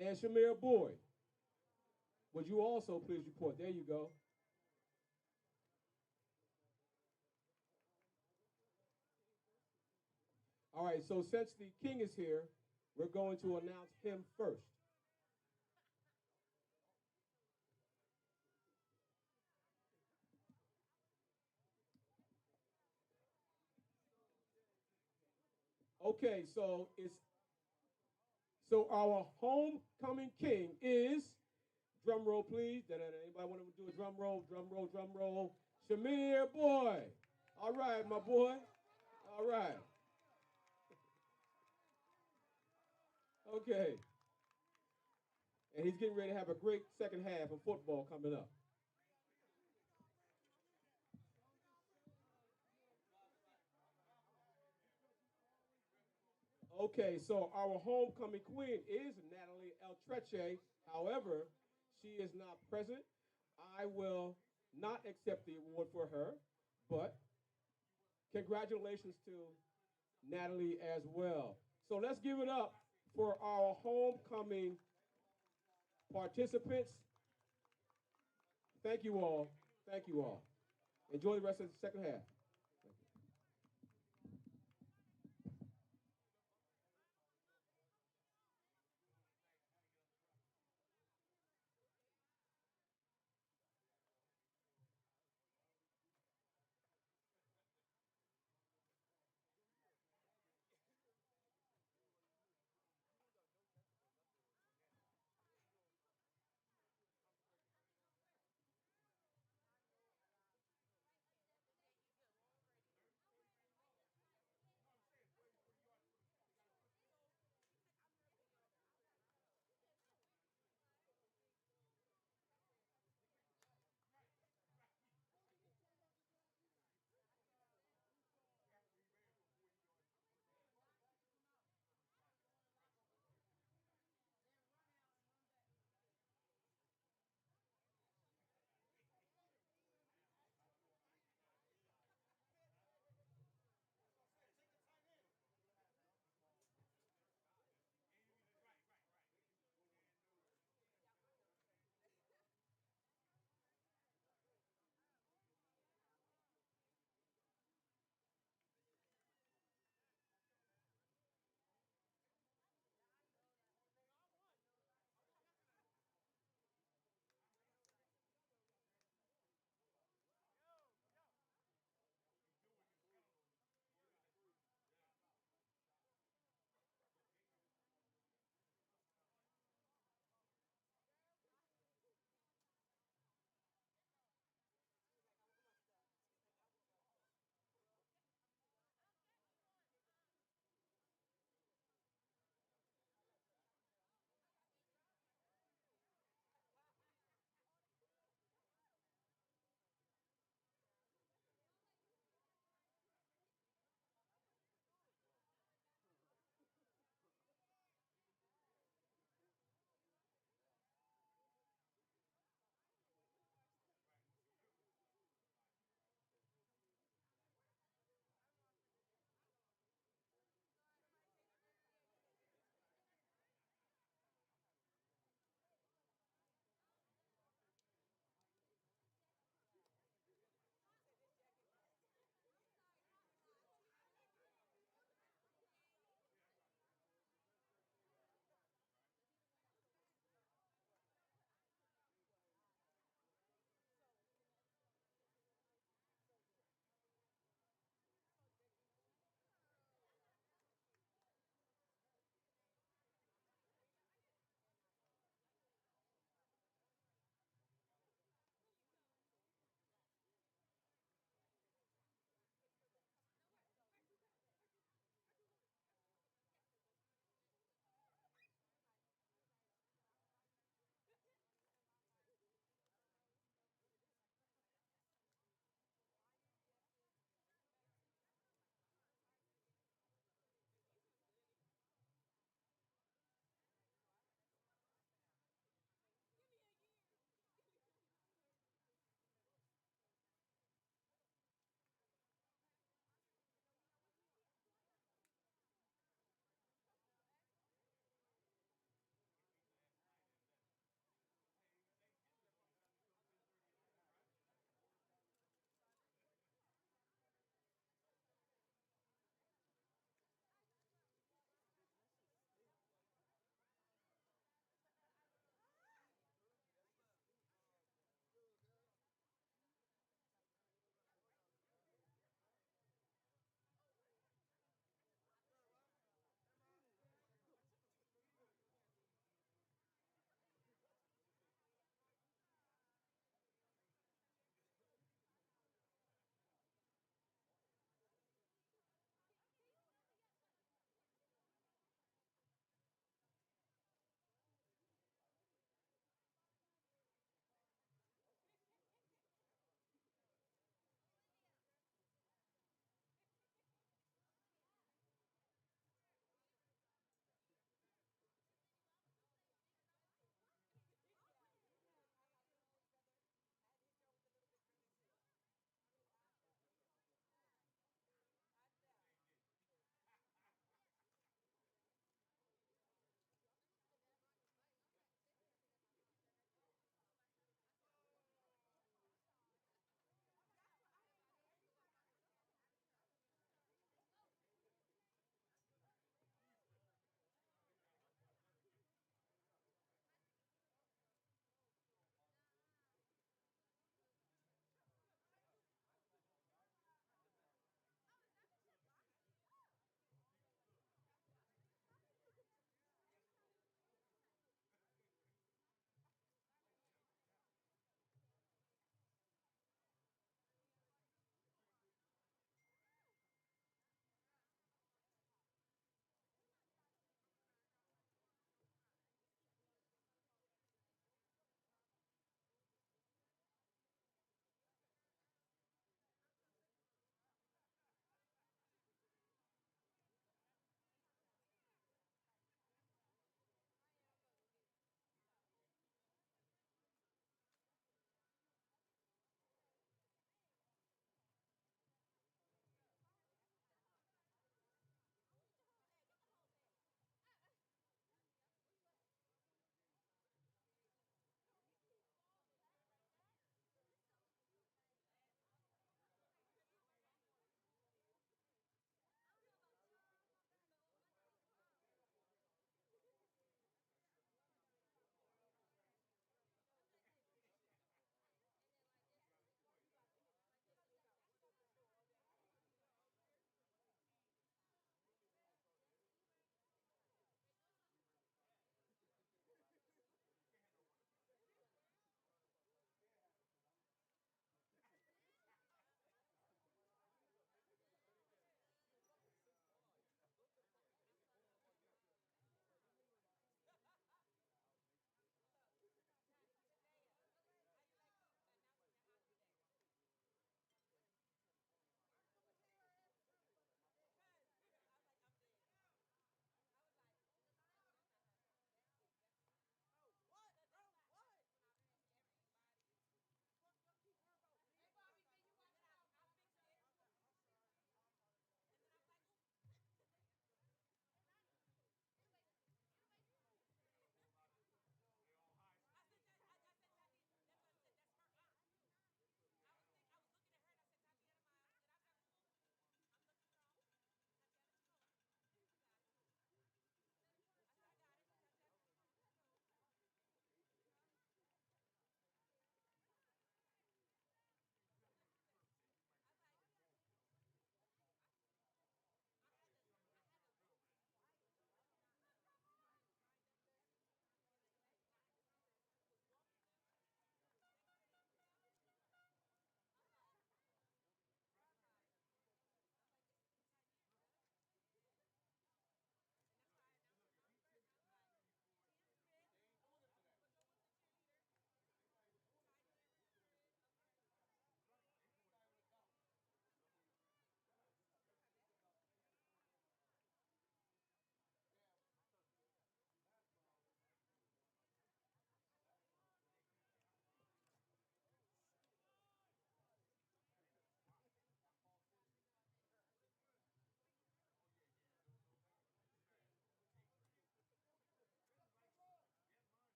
And Shamir Boyd. Would you also please report? There you go. All right, so since the king is here, we're going to announce him first. Okay, so our homecoming king is, drum roll please. Anybody want to do a drum roll? Drum roll, drum roll. Shamir Boyd. All right, my boy. All right. Okay. And he's getting ready to have a great second half of football coming up. Okay, so our homecoming queen is Natalie Eltreche. However, she is not present. I will not accept the award for her, but congratulations to Natalie as well. So let's give it up for our homecoming participants. Thank you all. Thank you all. Enjoy the rest of the second half.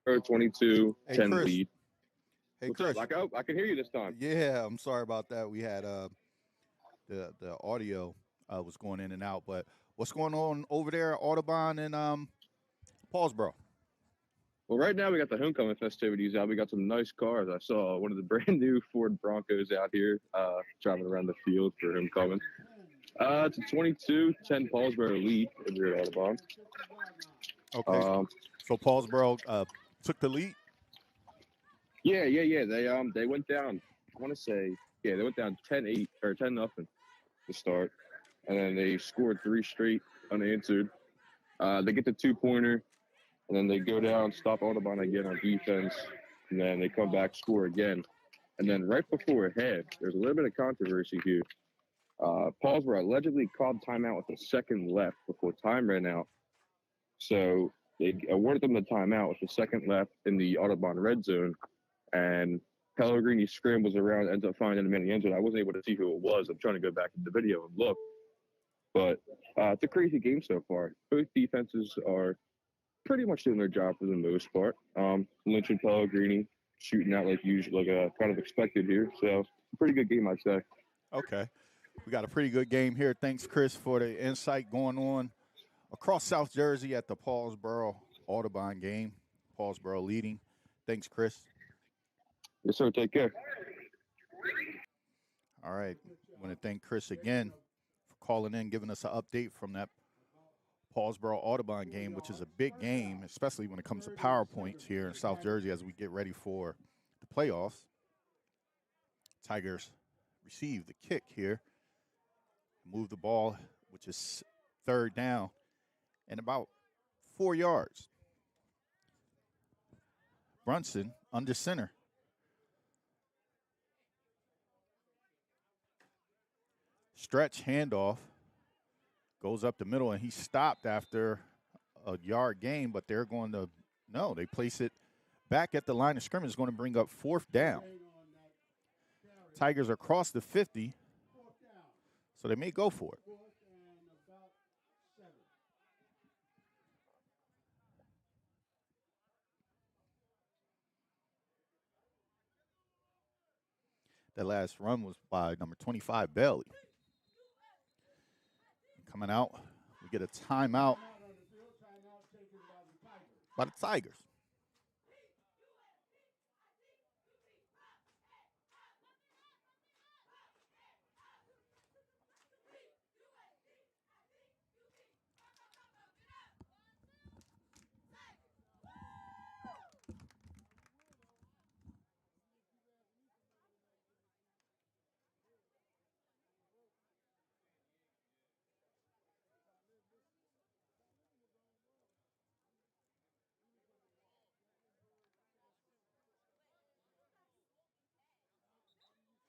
Hey, 22-10 Chris. lead. Hey, What's Chris. up? I can hear you this time. Yeah, I'm sorry about that. We had the audio was going in and out, but what's going on over there at Audubon and Paulsboro? Well, right now we got the homecoming festivities out. We got some nice cars. I saw one of the brand new Ford Broncos out here driving around the field for homecoming. It's a 22-10 Paulsboro lead over here at Audubon. Okay, so Paulsboro took the lead. Yeah. They went down. I want to say they went down 10-8 or 10-0 to start, and then they scored 3 straight unanswered. They get the 2-pointer, and then they go down, stop Audubon again on defense, and then they come back, score again. And then right before half, there's a little bit of controversy here. Paulsboro allegedly called timeout with a second left before time ran out. So they awarded them the timeout with a second left in the Audubon red zone. And Pellegrini scrambles around, ends up finding him in the end zone. I wasn't able to see who it was. I'm trying to go back to the video and look. But it's a crazy game so far. Both defenses are pretty much doing their job for the most part. Lynch and Pellegrini shooting out like usual, kind of expected here. So pretty good game, I'd say. Okay, we got a pretty good game here. Thanks, Chris, for the insight going on across South Jersey at the Paulsboro Audubon game. Paulsboro leading. Thanks, Chris. Yes, sir. Take care. All right. I want to thank Chris again for calling in, giving us an update from that Paulsboro Audubon game, which is a big game, especially when it comes to PowerPoints here in South Jersey as we get ready for the playoffs. Tigers receive the kick here, move the ball, which is third down, and about 4 yards. Brunson under center. Stretch handoff, goes up the middle, and he stopped after a yard gain, but they're going to, no, they place it back at the line of scrimmage. Is going to bring up fourth down. Tigers are across the 50, so they may go for it. That last run was by number 25, Bailey. Coming out, we get a timeout by the Tigers.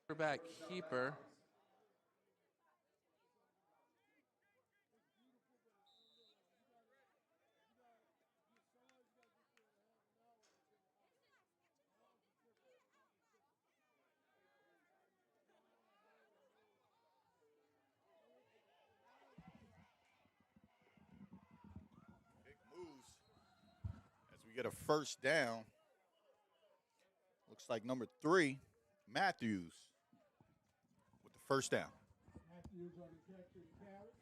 Quarterback keeper. Big moves as we get a first down. Looks like number 3, Matthews, with the first down. Matthews on the catch and carry.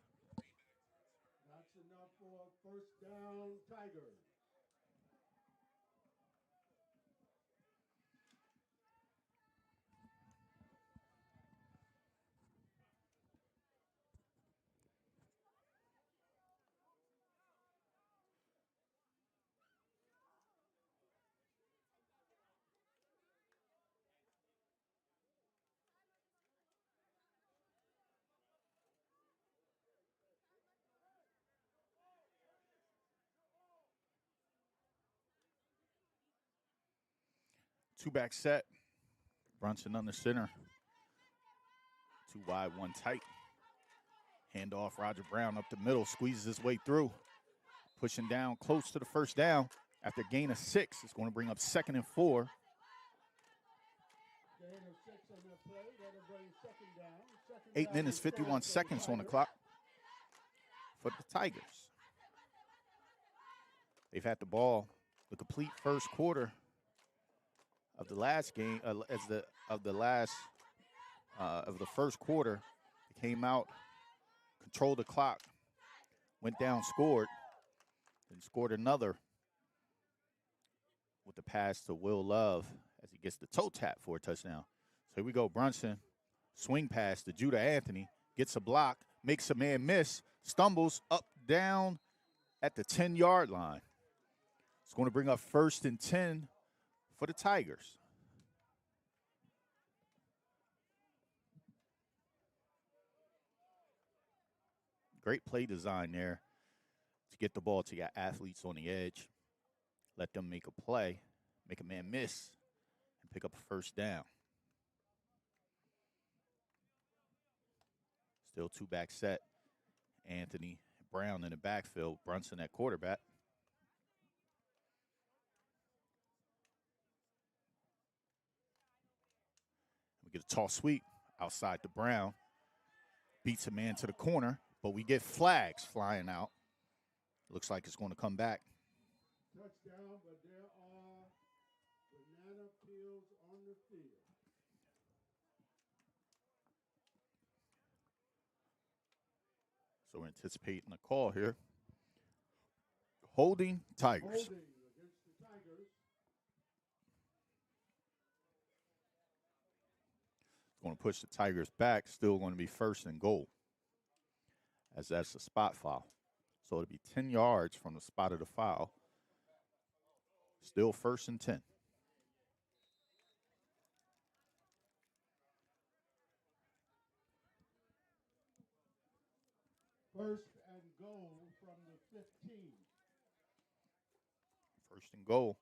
That's enough for first down, Tigers. Two-back set. Brunson under center. 2 wide, 1 tight. Handoff, Roger Brown up the middle, squeezes his way through. Pushing down close to the first down. After gain of 6, it's going to bring up 2nd and 4. Gain of 6 on that play. That'll bring second down. 8 minutes, 51 seconds on the clock for the Tigers. They've had the ball the complete first quarter of the last game, of the first quarter, came out, controlled the clock, went down, scored, then scored another with the pass to Will Love as he gets the toe tap for a touchdown. So here we go, Brunson, swing pass to Judah Anthony, gets a block, makes a man miss, stumbles up, down at the 10-yard line. It's going to bring up 1st and 10 for the Tigers. Great play design there to get the ball to your athletes on the edge, let them make a play, make a man miss, and pick up a 1st down. Still 2-back set. Anthony Brown in the backfield, Brunson at quarterback. We get a toss sweep outside to Brown. Beats a man to the corner, but we get flags flying out. Looks like it's going to come back. Touchdown, but there are banana peels on the field. So we're anticipating a call here. Holding Tigers. Holding against the Tigers. It's going to push the Tigers back. Still going to be 1st and goal, as that's a spot foul. So it'll be 10 yards from the spot of the foul. Still 1st and 10. First and goal from the 15. 1st and goal.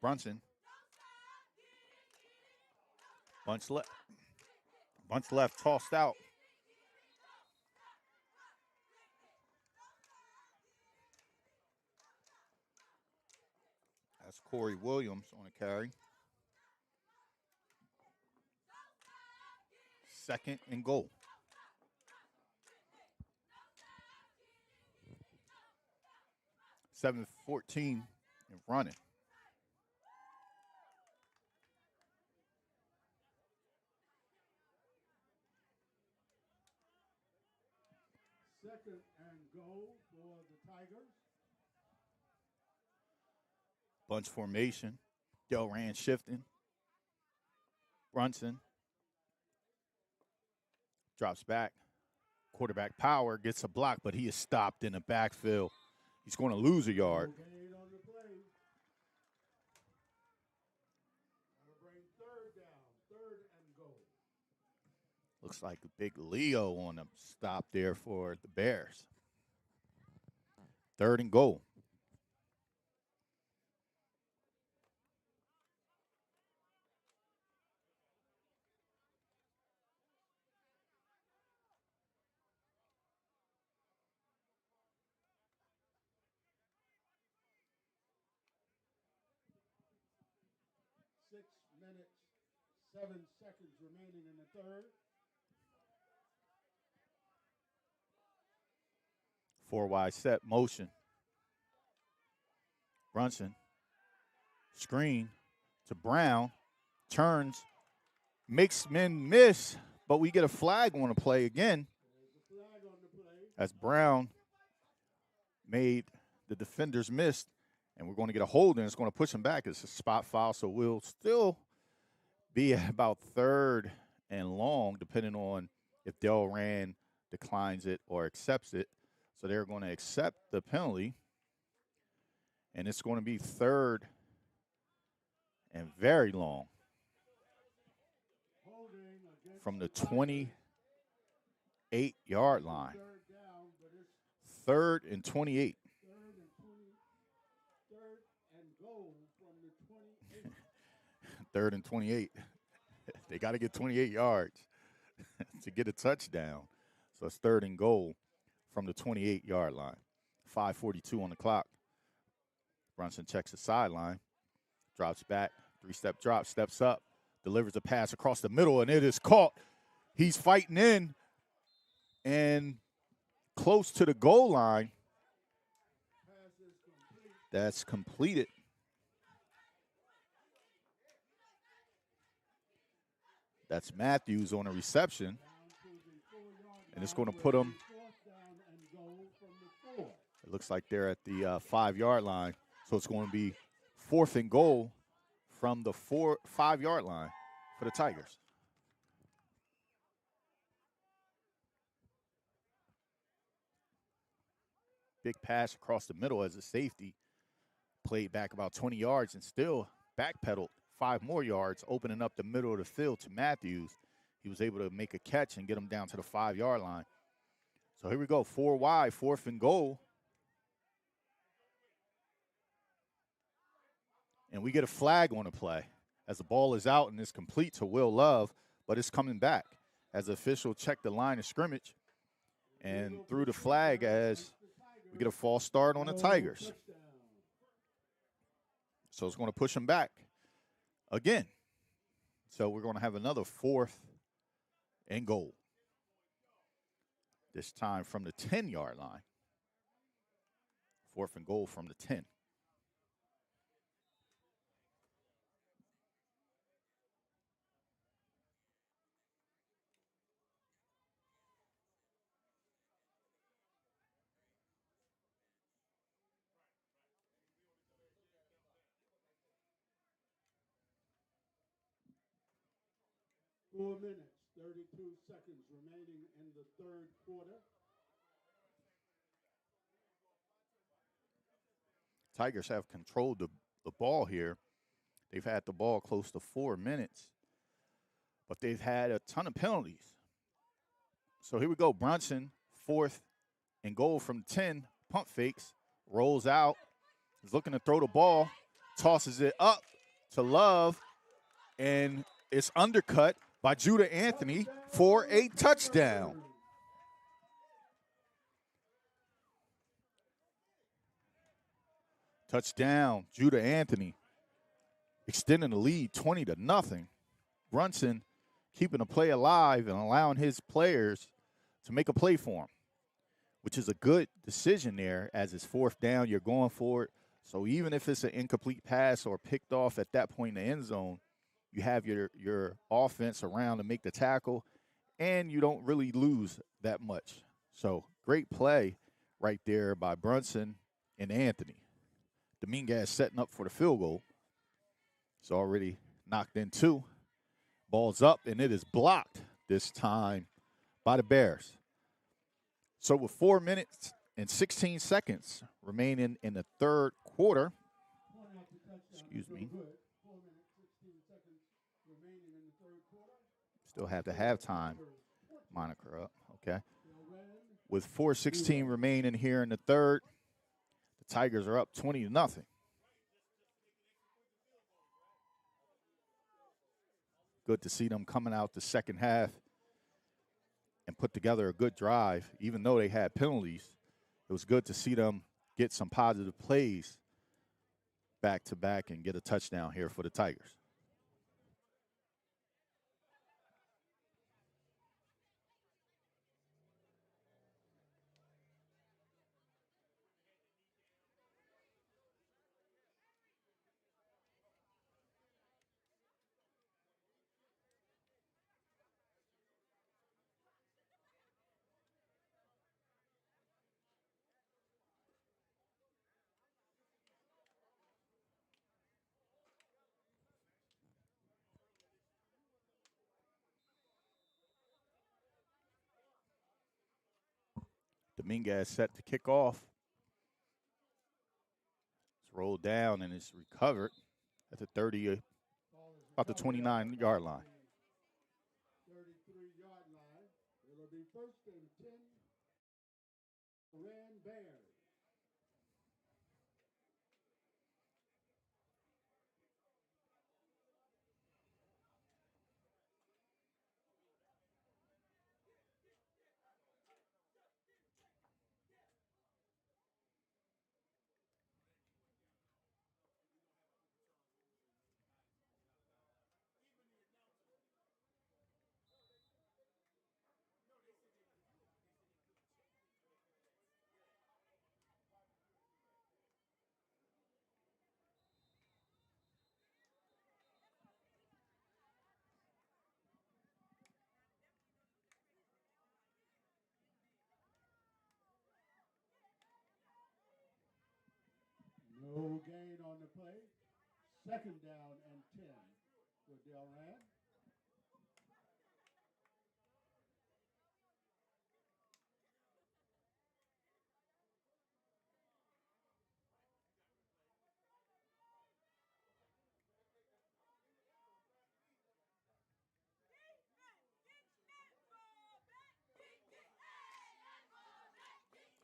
Brunson. Bunch left, tossed out. That's Corey Williams on a carry. 2nd and goal. 7:14 and running. Second and goal for the Tigers. Bunch formation. Delran shifting. Brunson drops back. Quarterback power gets a block, but he is stopped in the backfield. He's going to lose a yard. No gain on the play. That'll bring 3rd down, 3rd and goal. Looks like a big Leo on the stop there for the Bears. 3rd and goal. Minutes, 7 seconds remaining in the 3rd. 4 wide set motion. Brunson. Screen to Brown. Turns. Makes men miss, but we get a flag on the play again. There's a flag on the play. As Brown made the defenders miss, and we're going to get a hold, and it's going to push him back. It's a spot foul, so we'll still be at about 3rd and long, depending on if Delran declines it or accepts it. So they're going to accept the penalty, and it's going to be 3rd and very long from the 28-yard line. 3rd and 28. 3rd and 28. They got to get 28 yards to get a touchdown. So it's 3rd and goal from the 28-yard line. 5:42 on the clock. Brunson checks the sideline, drops back, 3-step drop, steps up, delivers a pass across the middle, and it is caught. He's fighting in and close to the goal line. That's completed. That's Matthews on a reception. And it's going to put them, it looks like they're at the 5-yard line. So it's going to be 4th and goal from the 5-yard line for the Tigers. Big pass across the middle as a safety. Played back about 20 yards and still backpedaled 5 more yards, opening up the middle of the field to Matthews. He was able to make a catch and get him down to the 5-yard line. So here we go, 4 wide, 4th and goal. And we get a flag on the play as the ball is out and it's complete to Will Love, but it's coming back as the official checked the line of scrimmage and threw the flag as we get a false start on the Tigers. So it's going to push them back again. So we're going to have another 4th and goal. This time from the 10-yard line. 4th and goal from the 10. Four minutes, 32 seconds remaining in the third quarter. Tigers have controlled the ball here. They've had the ball close to 4 minutes, but they've had a ton of penalties. So here we go. Brunson, 4th and goal from 10. Pump fakes, rolls out, is looking to throw the ball, tosses it up to Love, and it's undercut by Judah Anthony for a touchdown. Touchdown, Judah Anthony, extending the lead 20-0. Brunson keeping the play alive and allowing his players to make a play for him, which is a good decision there as it's 4th down, you're going for it. So even if it's an incomplete pass or picked off at that point in the end zone, you have your offense around to make the tackle, and you don't really lose that much. So great play right there by Brunson and Anthony. Dominguez setting up for the field goal. It's already knocked in 2. Ball's up, and it is blocked this time by the Bears. So with 4 minutes and 16 seconds remaining in the third quarter, excuse me, still have the halftime moniker up, okay. With 4:16 remaining here in the third, the Tigers are up 20-0. Good to see them coming out the second half and put together a good drive. Even though they had penalties, it was good to see them get some positive plays back to back and get a touchdown here for the Tigers. Dominguez set to kick off. It's rolled down and it's recovered at the 30, about the 29-yard line. 33-yard line. It'll be 1st and 10. Delran Bears. play. Second down and 10 for Delran.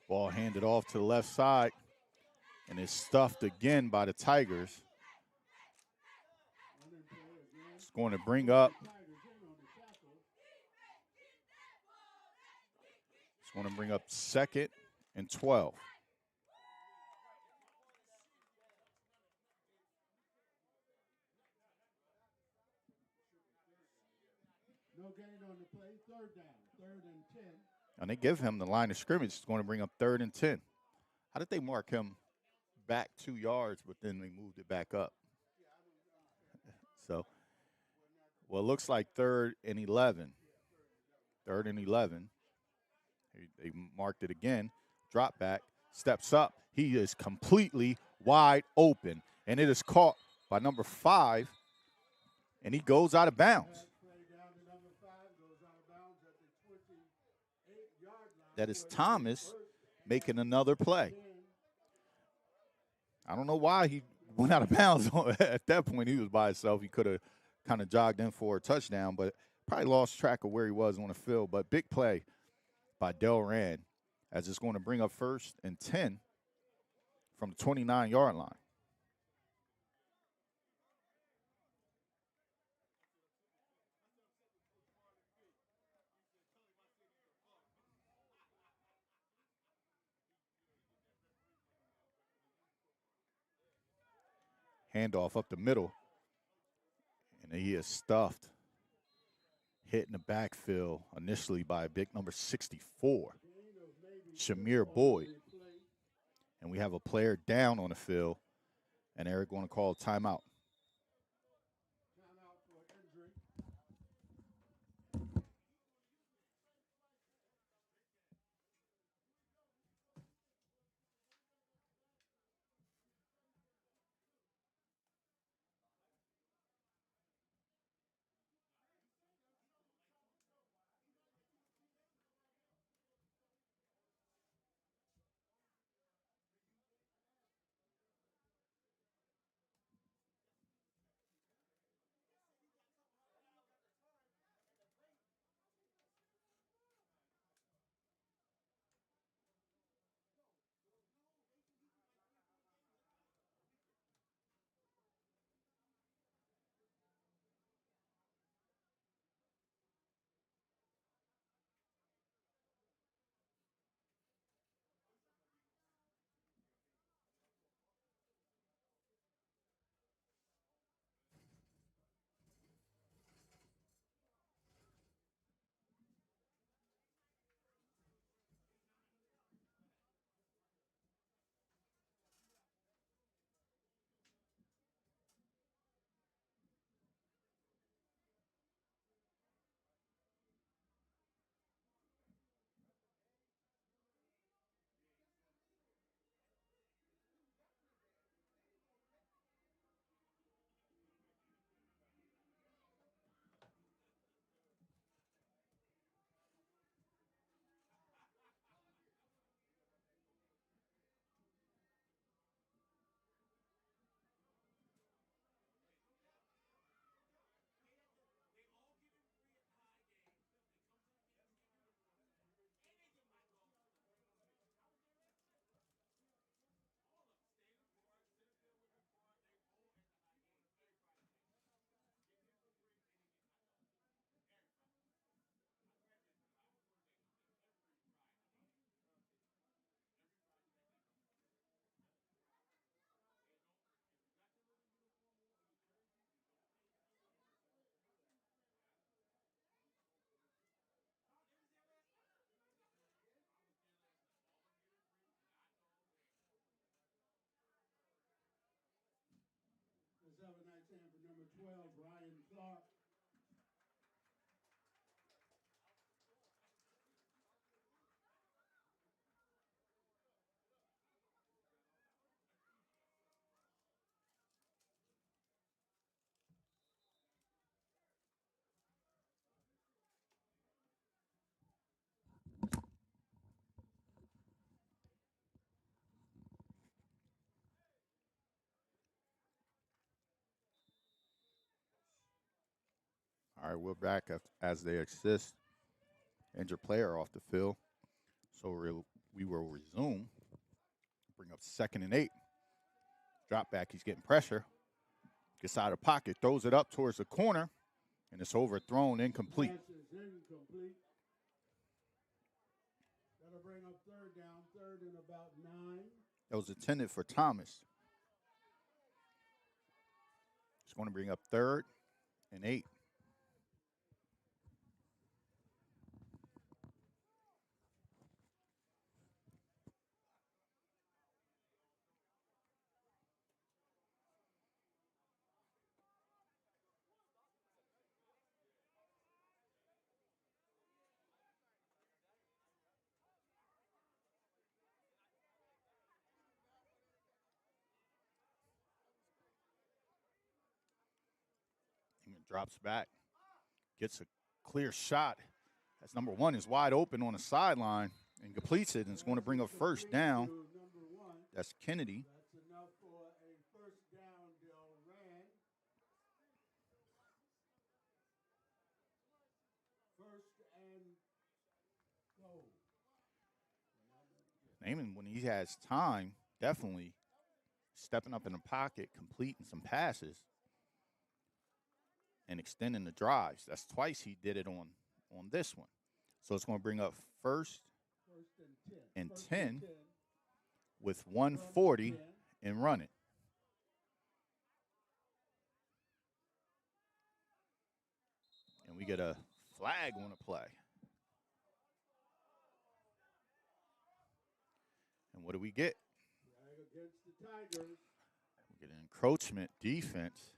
Ball handed off to the left side, and it's stuffed again by the Tigers. It's going to bring up. It's going to bring up 2nd and 12. No gain on the play. Third down. Third and 10. And they give him the line of scrimmage. It's going to bring up 3rd and 10. How did they mark him back 2 yards, but then they moved it back up? So, well, it looks like 3rd and 11. 3rd and 11. They marked it again. Drop back. Steps up. He is completely wide open. And it is caught by number 5. And he goes out of bounds. That is Thomas making another play. I don't know why he went out of bounds. At that point, he was by himself. He could have kind of jogged in for a touchdown, but probably lost track of where he was on the field. But big play by Delran, as it's going to bring up 1st and 10 from the 29-yard line. Handoff up the middle, and he is stuffed. Hit in the backfield initially by big number 64, Shamir Boyd. And we have a player down on the field, and they're going to call a timeout. right, we're back as they assist injured player off the field. So we will resume. Bring up 2nd and 8. Drop back. He's getting pressure. Gets out of the pocket. Throws it up towards the corner. And it's overthrown, incomplete. Pass is incomplete. That'll bring up 3rd down. 3rd and about 9. That was intended for Thomas. It's going to bring up 3rd and 8. Drops back, gets a clear shot. That's number 1 is wide open on the sideline and completes it, and it's going to bring up 1st down. That's Kennedy. That's enough for a 1st down, Delran. 1st and goal. Naaman, when he has time, definitely stepping up in the pocket, completing some passes, and extending the drives. That's twice he did it on this one. So it's going to bring up 1st and 10 with 1:40 and running. And we get a flag on the play. And what do we get? Flag against the Tigers. We get an encroachment defense.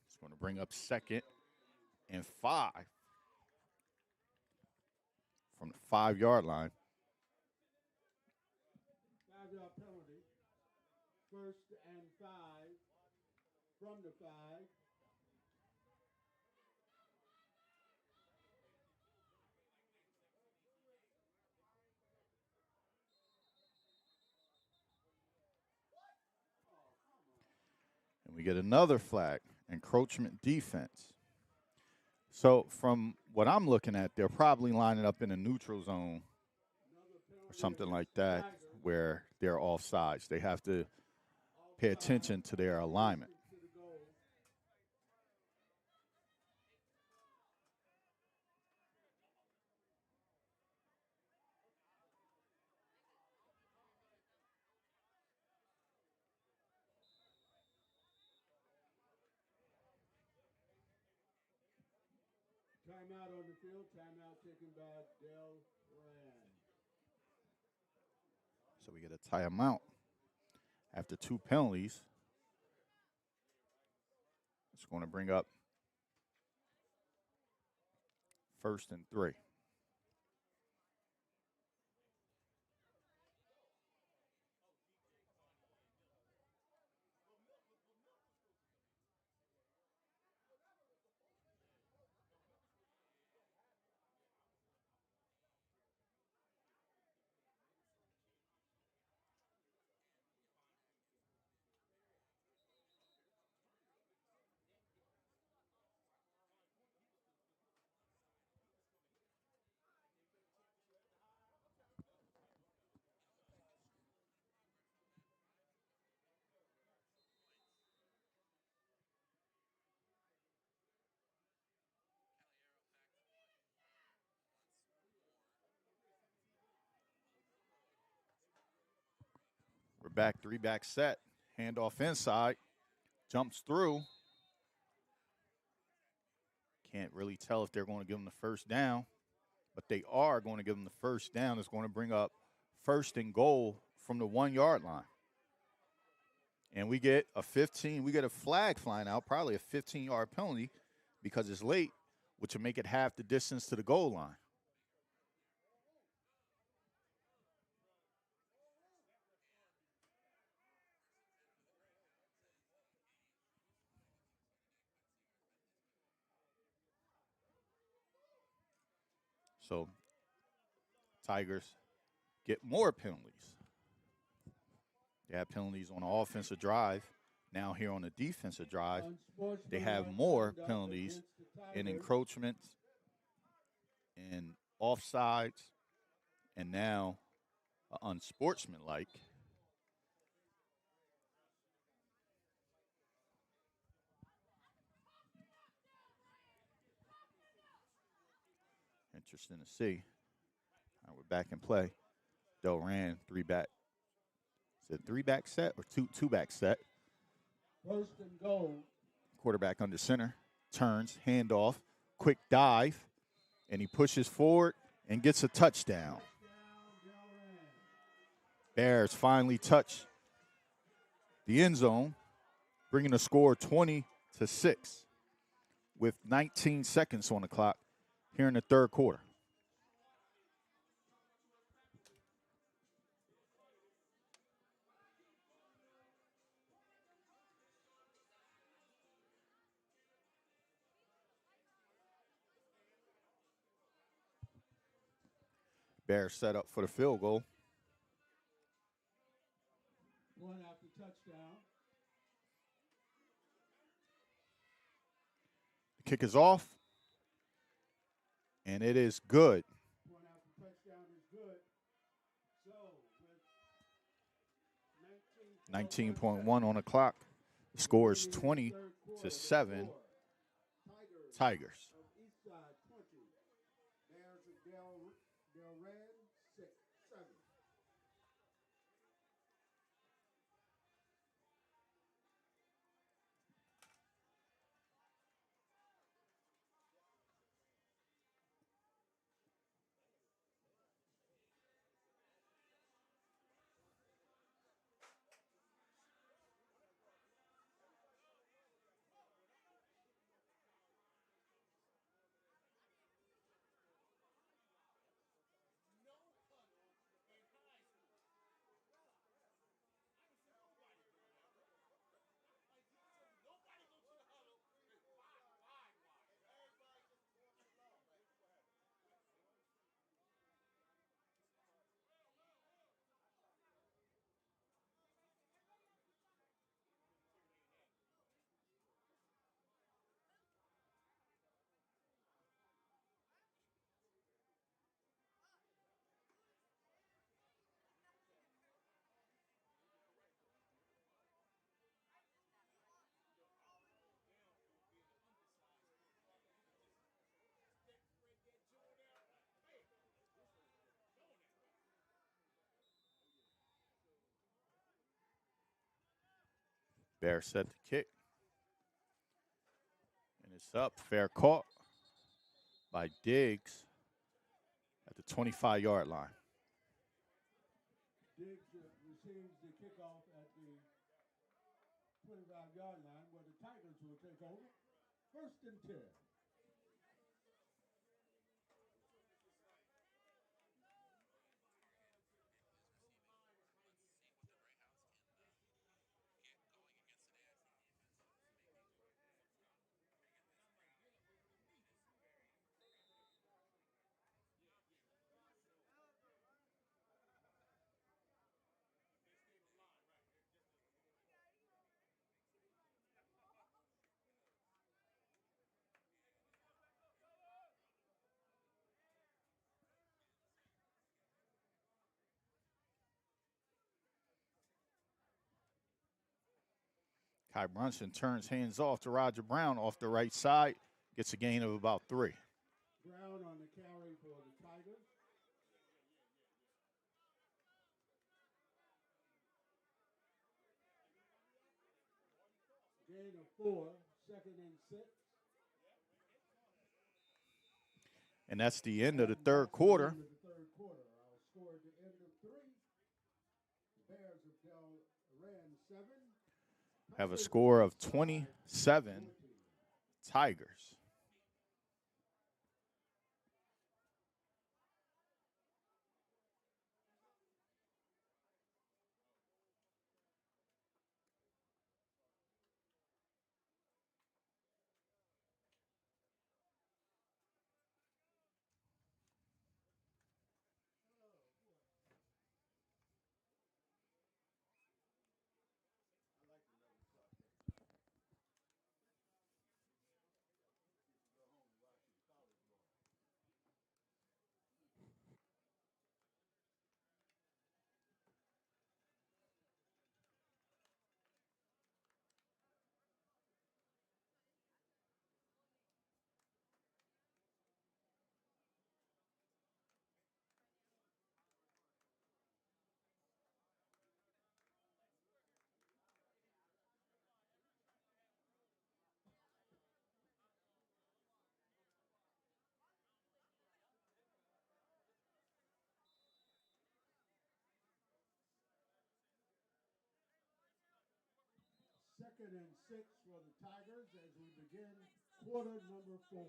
It's going to bring up 2nd and 5 from the 5-yard line. 5-yard penalty. 1st and 5 from the 5. And we get another flag, encroachment defense. So from what I'm looking at, they're probably lining up in a neutral zone or something like that where they're offsides. They have to pay attention to their alignment. Timeout on the field. Timeout taken by Delran. So we get a timeout after 2 penalties. It's going to bring up 1st and 3. We're back, 3-back set. Handoff inside. Jumps through. Can't really tell if they're going to give him the 1st down, but they are going to give him the 1st down. It's going to bring up 1st and goal from the 1-yard line. And we get a flag flying out, probably a 15-yard penalty because it's late, which will make it half the distance to the goal line. So Tigers get more penalties. They have penalties on the offensive drive. Now here on the defensive drive, they have Unsportsmanlike more conduct penalties against the in Tigers. encroachments and offsides, and now unsportsmanlike. Interesting to see. All right, we're back in play. Delran, three back. Is it three back set or two back set? First and goal. Quarterback under center, turns, handoff, quick dive, and he pushes forward and gets a touchdown. Bears finally touch the end zone, bringing the score 20-6 with 19 seconds on the clock here in the third quarter. Bears set up for the field goal. One after touchdown. The kick is off, and it is good. One after touchdown is good. So, with 19.1 on the clock. The score is 20-7 Tigers. Of Eastside 20. Bears of Delran 7. Bears set the kick. And it's up. Fair caught by Diggs at the 25-yard line. Diggs receives the kickoff at the 25-yard line where the Tigers will take over. First and 10. Kai Brunson turns hands off to Roger Brown off the right side. Gets a gain of about 3. Brown on the carry for the Tigers. Gain of 4, second and 6. And that's the end of the third quarter. End of the third quarter. Our score at the end of 3. Bears of Delran 7. Have a score of 27 Tigers. Second and 6 for the Tigers as we begin quarter number 4.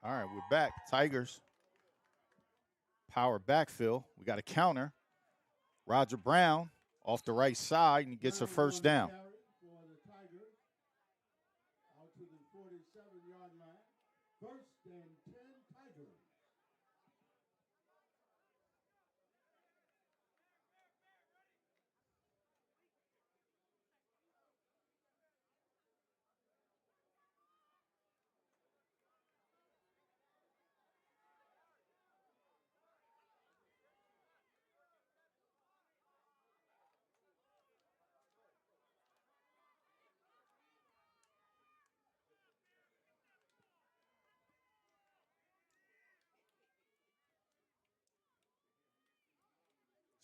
All right, we're back. Tigers. Power backfill. We got a counter. Roger Brown off the right side, and he gets a first down. Carry for the Tigers out to the 47-yard line. First and 10 Tigers.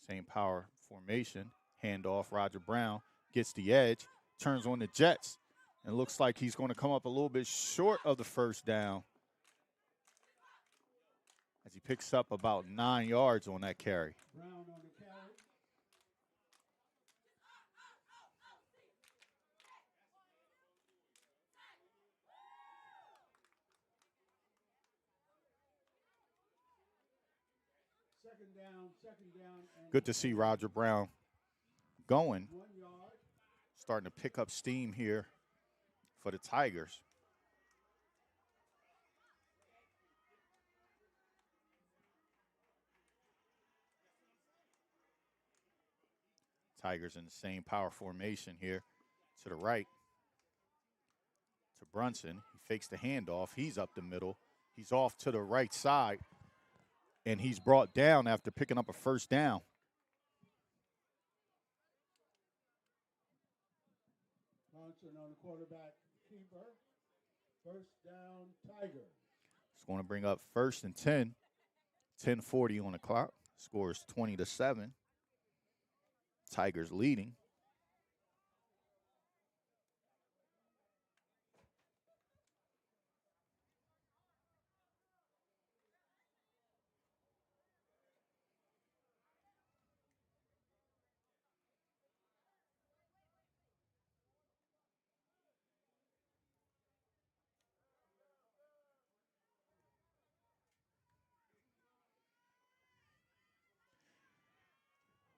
Same power formation. Handoff. Roger Brown gets the edge, turns on the Jets, and looks like he's going to come up a little bit short of the first down as he picks up about 9 yards on that carry. Brown on the carry. Second down. And Good to see Roger Brown going, 1 yard. starting to pick up steam here for the Tigers. Tigers in the same power formation here to the right to Brunson. He fakes the handoff. He's up the middle. He's off to the right side, and he's brought down after picking up a first down. Brunson on the quarterback keeper. First down Tigers. It's going to bring up first and 10. 10:40 on the clock. Scores 20-7. Tigers leading.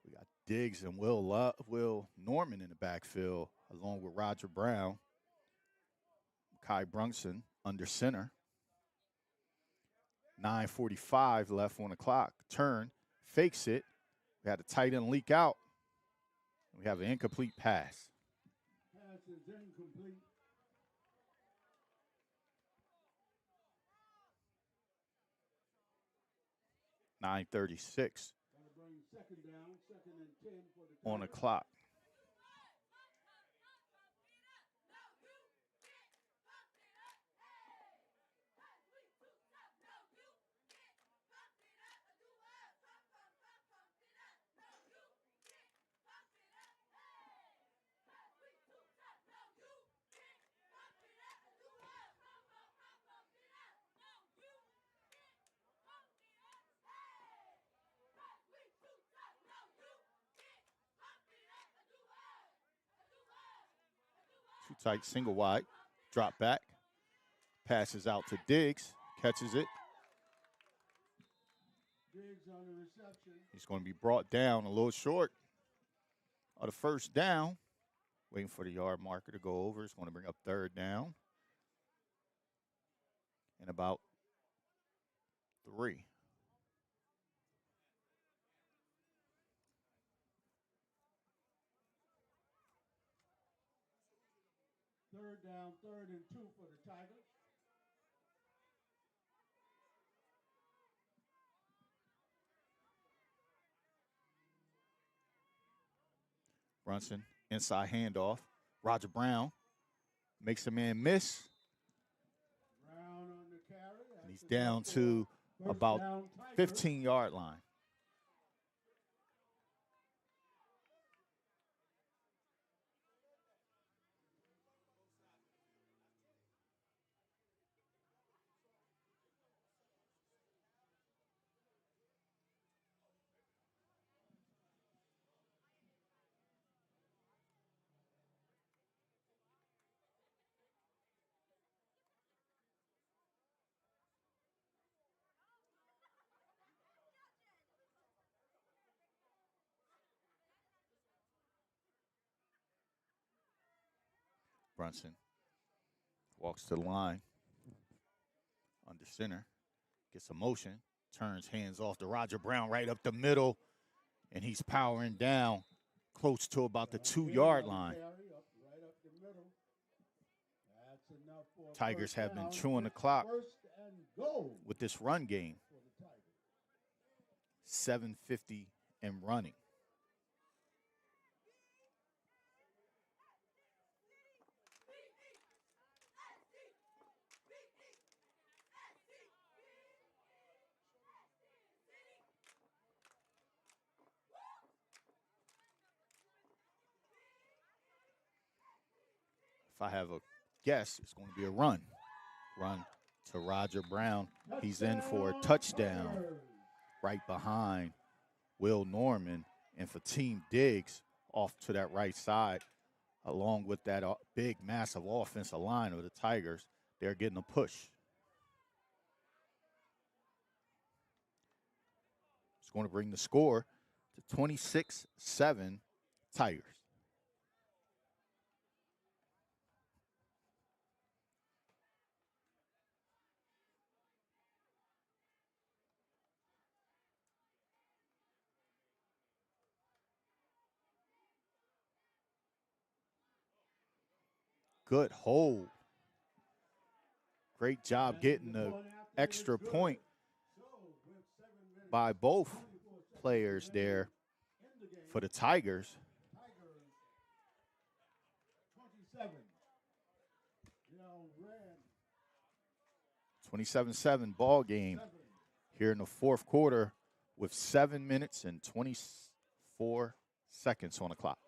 We got Diggs and Will Norman in the backfield, along with Roger Brown. Kai Brunson under center. 9:45 left on the clock. Turn, fakes it. We had a tight end leak out. We have an incomplete pass. Pass is incomplete. .36 Gotta bring second down, second and 10 for the on the Tigers. clock. Too tight, single wide, drop back, passes out to Diggs, catches it. Diggs on the reception. He's going to be brought down a little short of the first down. Waiting for the yard marker to go over. It's going to bring up third down. And about 3. Third down, third and 2 for the Tigers. Brunson, inside handoff. Roger Brown makes a man miss. He's down to about 15-yard line. Brunson walks to the line under center, gets a motion, turns hands off to Roger Brown right up the middle, and he's powering down close to about the 2-yard line. Tigers have been chewing the clock with this run game. 7:50 and running. If I have a guess, it's going to be a run. Run to Roger Brown. He's in for a touchdown right behind Will Norman and Fatim Diggs off to that right side, along with that big, massive offensive line of the Tigers. They're getting a push. It's going to bring the score to 26-7 Tigers. Good hold. Great job getting the extra point by both players there for the Tigers. 27-7 ball game here in the fourth quarter with 7 minutes and 24 seconds on the clock.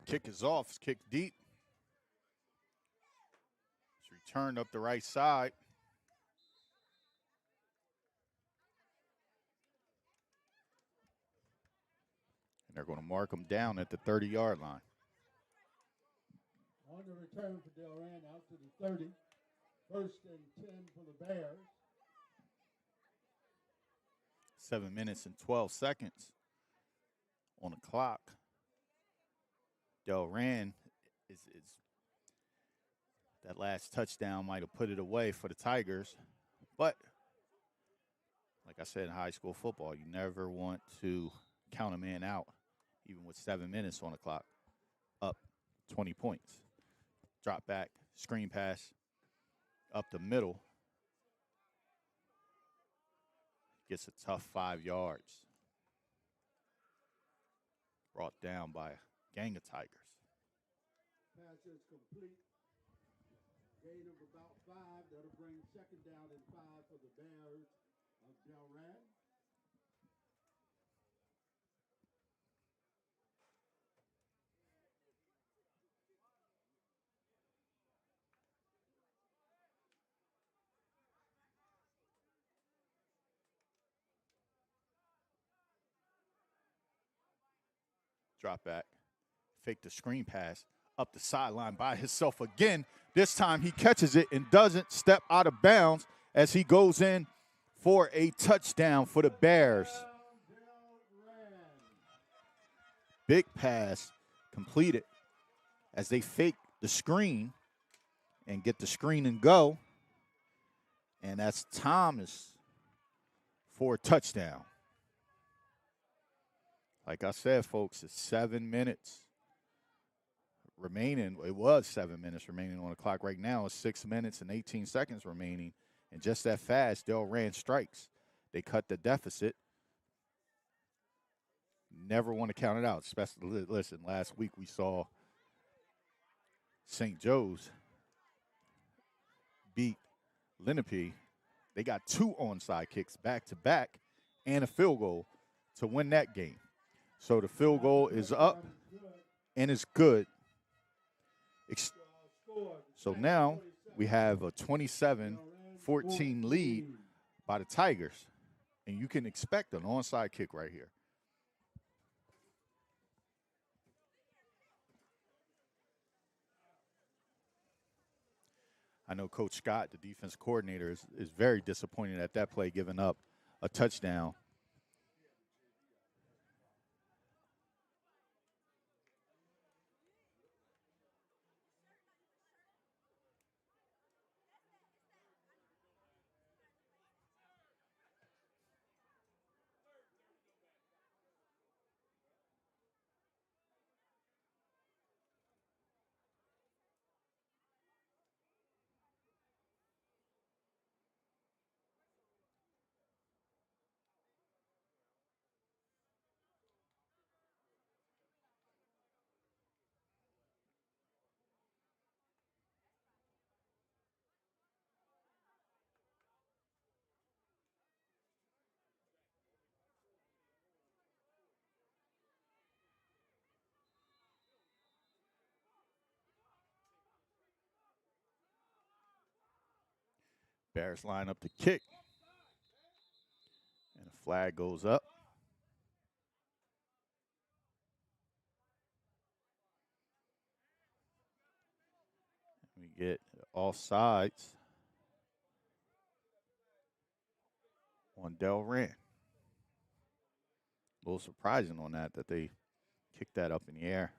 Kick is off. It's kicked deep. It's returned up the right side. And they're going to mark him down at the 30-yard line. On the return for Delran out to the 30. 1st and 10 for the Bears. 7 minutes and 12 seconds on the clock. Delran is that last touchdown might have put it away for the Tigers. But like I said in high school football, you never want to count a man out, even with 7 minutes on the clock. Up 20 points. Drop back, screen pass, up the middle. Gets a tough 5 yards. Brought down by a gang of Tigers. Pass is complete. Gain of about 5. That'll bring second down and 5 for the Bears of Delran. Drop back. Fake the screen pass. Up the sideline by himself again. This time he catches it and doesn't step out of bounds as he goes in for a touchdown for the Bears. Big pass completed as they fake the screen and get the screen and go. And that's Thomas for a touchdown. Like I said, folks, it's 7 minutes remaining. It was 7 minutes remaining on the clock. Right now, it's 6 minutes and 18 seconds remaining. And just that fast, Delran strikes. They cut the deficit. Never want to count it out. Especially, listen, last week we saw St. Joe's beat Lenape. They got 2 onside kicks back to back and a field goal to win that game. So the field goal is up and it's good. So now we have a 27-14 lead by the Tigers. And you can expect an onside kick right here. I know Coach Scott, the defense coordinator, is very disappointed at that play, giving up a touchdown. Bears line up to kick. And a flag goes up. We get all sides on Delran. A little surprising on that they kicked that up in the air.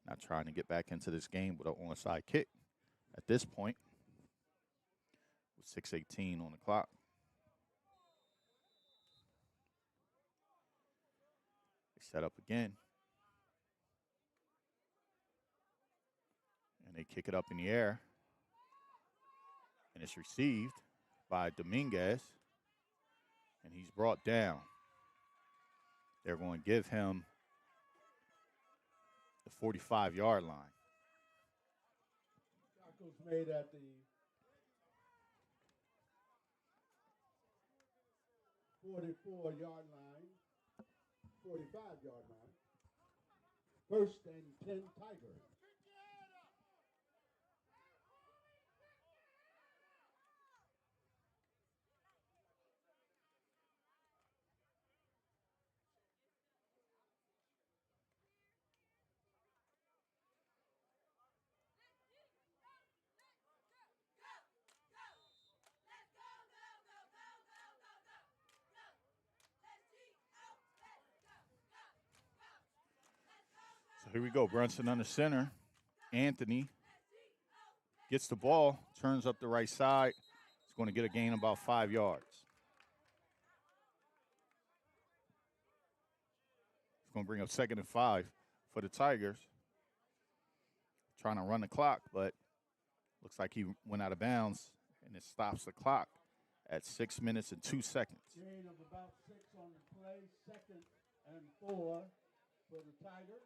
Not trying to get back into this game with an onside kick at this point. With 6:18 on the clock. They set up again. And they kick it up in the air. And it's received by Dominguez. And he's brought down. They're going to give him the 45-yard line. Tackles made at the 44-yard line, 45-yard line. First and 10 Tigers. So here we go. Brunson under center. Anthony gets the ball, turns up the right side. He's going to get a gain of about 5 yards. It's going to bring up 2nd and 5 for the Tigers. Trying to run the clock, but looks like he went out of bounds, and it stops the clock at 6 minutes and 2 seconds. Gain of about 6 on the play, 2nd and 4 for the Tigers.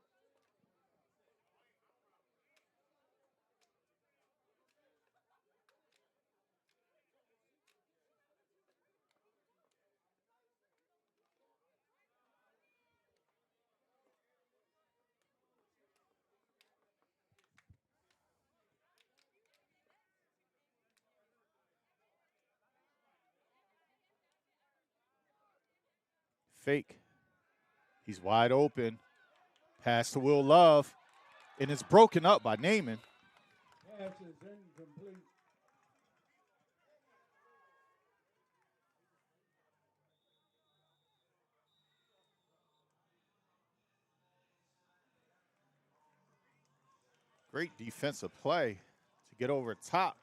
Fake. He's wide open. Pass to Will Love. And it's broken up by Naaman. Pass is incomplete. Great defensive play to get over top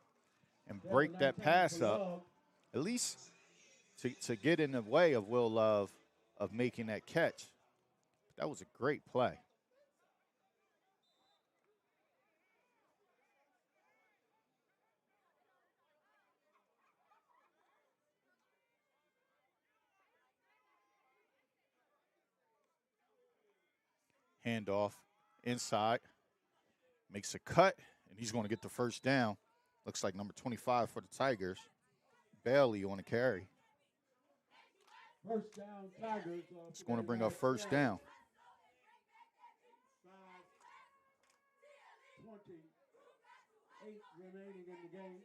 and break that pass up. At least to get in the way of Will Love of making that catch. That was a great play. Handoff inside. Makes a cut, and he's going to get the first down. Looks like number 25 for the Tigers. Bailey on the carry. First down, Tigers. It's going to bring up first down. 5:28 remaining in the game.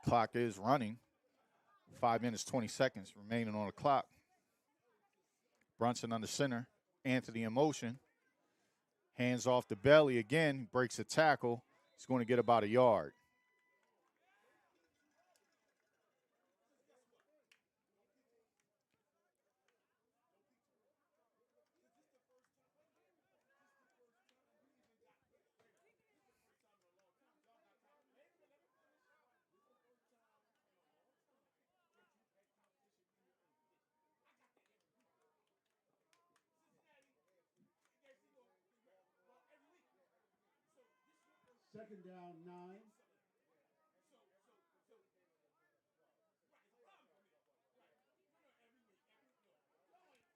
Clock is running. 5 minutes, 20 seconds remaining on the clock. Brunson under center. Anthony in motion. Hands off the belly again. Breaks a tackle. He's going to get about a yard. Second down, 9.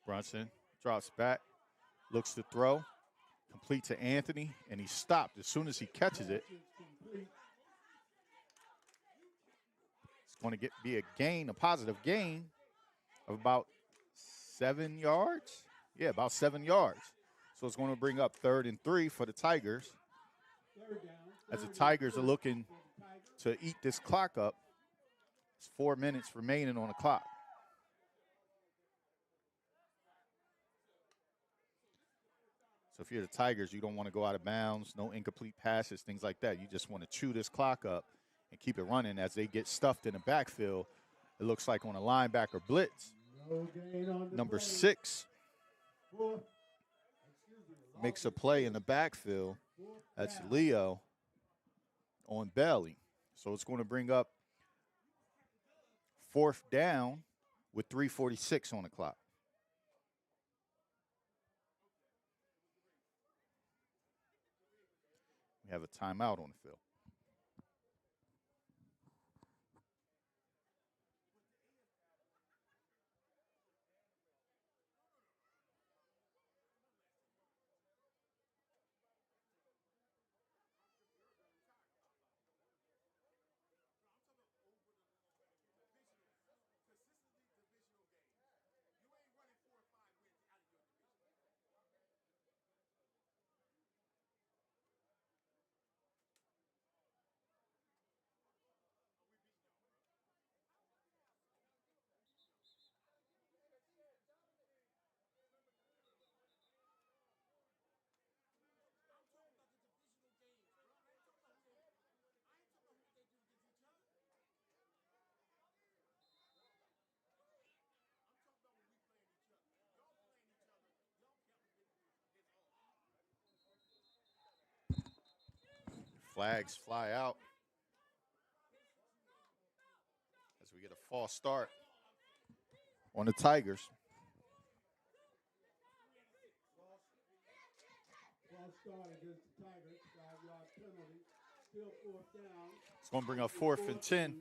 Brunson drops back. Looks to throw. Complete to Anthony, and he stopped as soon as he catches it. It's going to be a gain, a positive gain of about 7 yards. Yeah, about 7 yards. So it's going to bring up 3rd and 3 for the Tigers. As the Tigers are looking to eat this clock up. It's 4 minutes remaining on the clock. So if you're the Tigers, you don't want to go out of bounds, no incomplete passes, things like that. You just want to chew this clock up and keep it running as they get stuffed in the backfield. It looks like on a linebacker blitz. Number 6 makes a play in the backfield. That's Leo on Bailey. So it's going to bring up 4th down with 3:46 on the clock. We have a timeout on the field. Flags fly out as we get a false start on the Tigers. False start against the Tigers. 5-yard penalty. Still 4th down. It's going to bring up 4th and 10.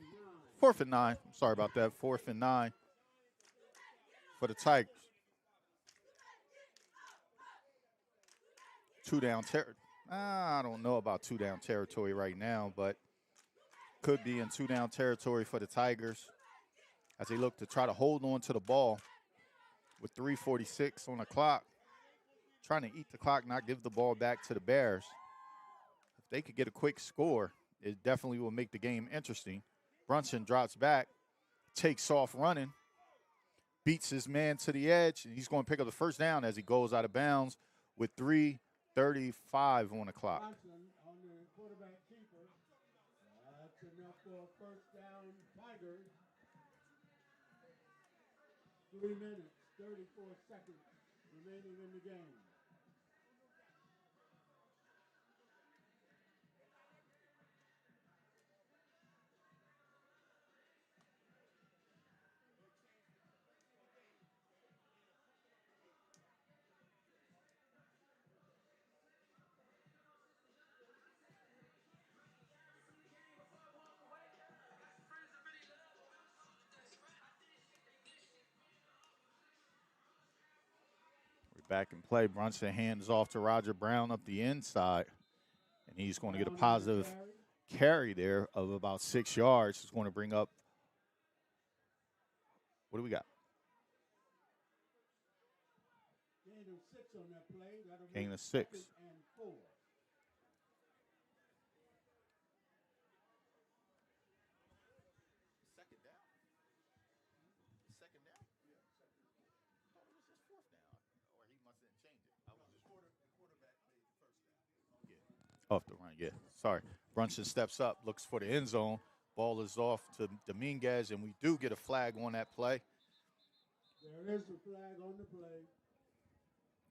4th and 9. Sorry about that. 4th and 9 for the Tigers. 2-down territory. I don't know about 2-down territory right now, but could be in 2-down territory for the Tigers as they look to try to hold on to the ball with 3:46 on the clock. Trying to eat the clock, not give the ball back to the Bears. If they could get a quick score, it definitely will make the game interesting. Brunson drops back, takes off running, beats his man to the edge, and he's going to pick up the first down as he goes out of bounds with 3:35 on the clock. Johnson on the quarterback keeper. That's enough for a first down, Tigers. 3 minutes, 34 seconds remaining in the game. Back in play. Brunson hands off to Roger Brown up the inside, and he's going to get a positive carry there of about 6 yards. It's going to bring up, what do we got? Gain of 6 on that play. That'll Gain make of 6. 2nd and 4. Second down? Second down? Yeah. I thought it was just 4th down. Or he must have changed it. The quarterback made the first down. Yeah. Off the run, yeah. Sorry. Brunson steps up, looks for the end zone. Ball is off to Dominguez, and we do get a flag on that play. There is a flag on the play.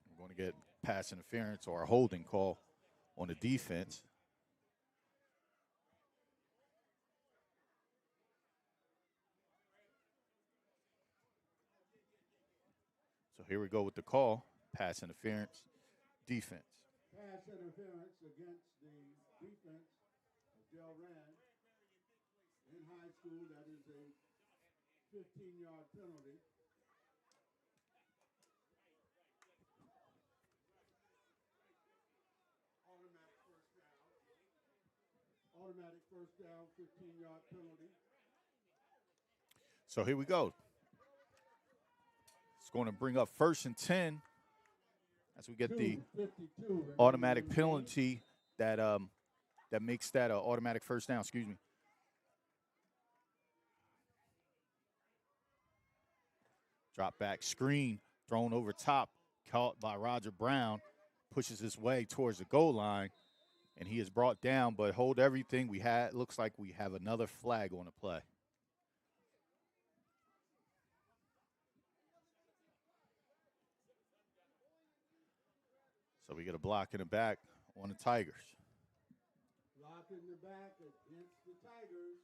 We're going to get pass interference or a holding call on the defense. So here we go with the call. Pass interference, defense. Pass interference against the defense of Delran. In high school, that is a 15-yard penalty. Automatic first down, 15-yard penalty. So here we go. It's going to bring up 1st and 10 as we get the 2:52 automatic penalty that that makes that an automatic first down. Excuse me. Drop back screen thrown over top, caught by Roger Brown, pushes his way towards the goal line, and he is brought down. But hold everything. Looks like we have another flag on the play. So we get a block in the back on the Tigers. Block in the back against the Tigers.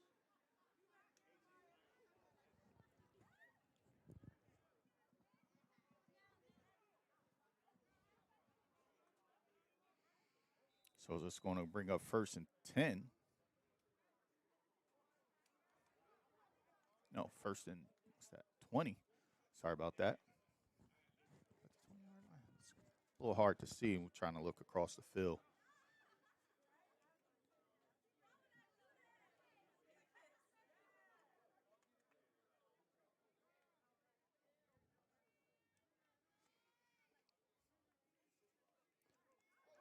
So it's going to bring up 1st and 10. No, 1st and, what's that, 20. Sorry about that. It's a little hard to see. We're trying to look across the field.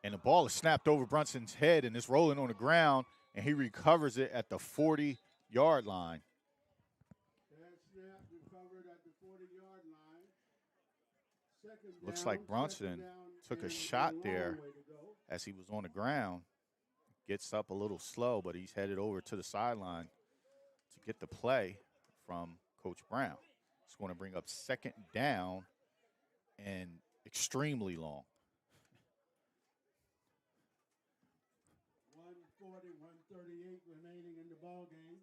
And the ball is snapped over Brunson's head and it's rolling on the ground, and he recovers it at the 40-yard line. That snap recovered at the 40-yard line. Second down, Looks like Brunson took a shot there as he was on the ground. Gets up a little slow, but he's headed over to the sideline to get the play from Coach Brown. It's going to bring up 2nd down and extremely long. 1:40, 1:38 remaining in the ball game.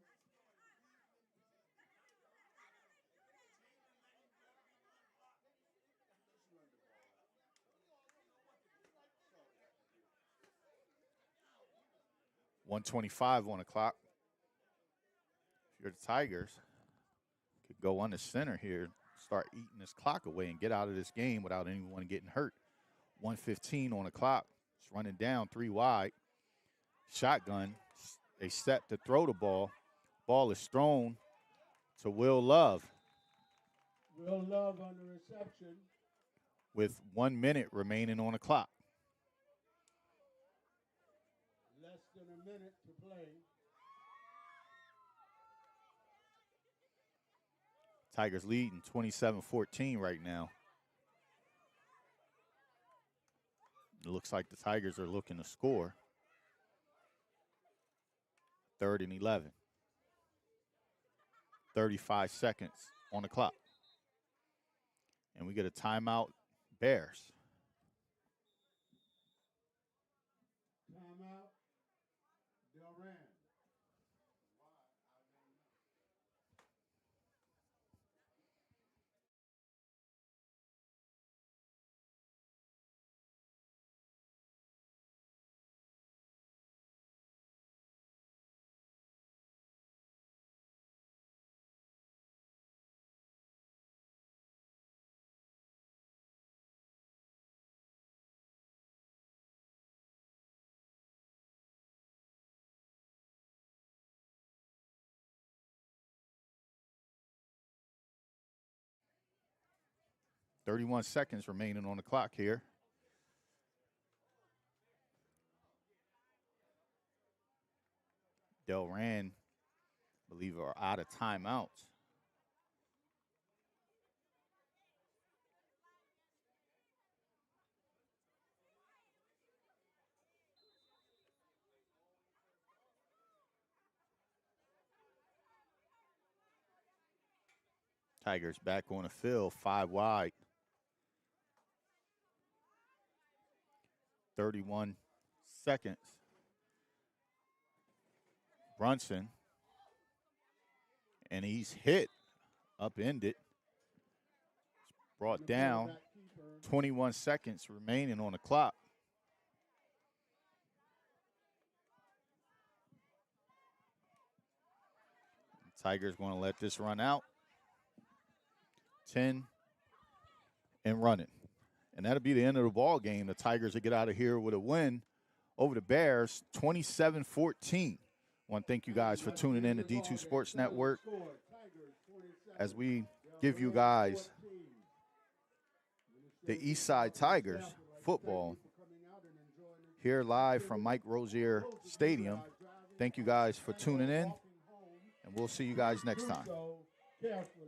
.125 on the clock. If you're the Tigers, could go under center here, start eating this clock away and get out of this game without anyone getting hurt. 1:15 on the clock. It's running down 3 wide. Shotgun. They set to throw the ball. Ball is thrown to Will Love. Will Love on the reception. With 1 minute remaining on the clock. Less than a minute to play. Tigers leading 27-14 right now. It looks like the Tigers are looking to score. 3rd and 11. 35 seconds on the clock. And we get a timeout, Bears. Timeout, Delran. Thirty-one seconds remaining on the clock here. Delran, I believe, are out of timeouts. Tigers back on the field, 5 wide. 31 seconds. Brunson. And he's hit, upended. Brought down. 21 seconds remaining on the clock. Tigers going to let this run out. 10 and running. And that'll be the end of the ball game. The Tigers will get out of here with a win over the Bears, 27-14. I want to thank you guys for tuning in to D2 Sports Network as we give you guys the Eastside Tigers football here live from Mike Rozier Stadium. Thank you guys for tuning in, and we'll see you guys next time. Carefully.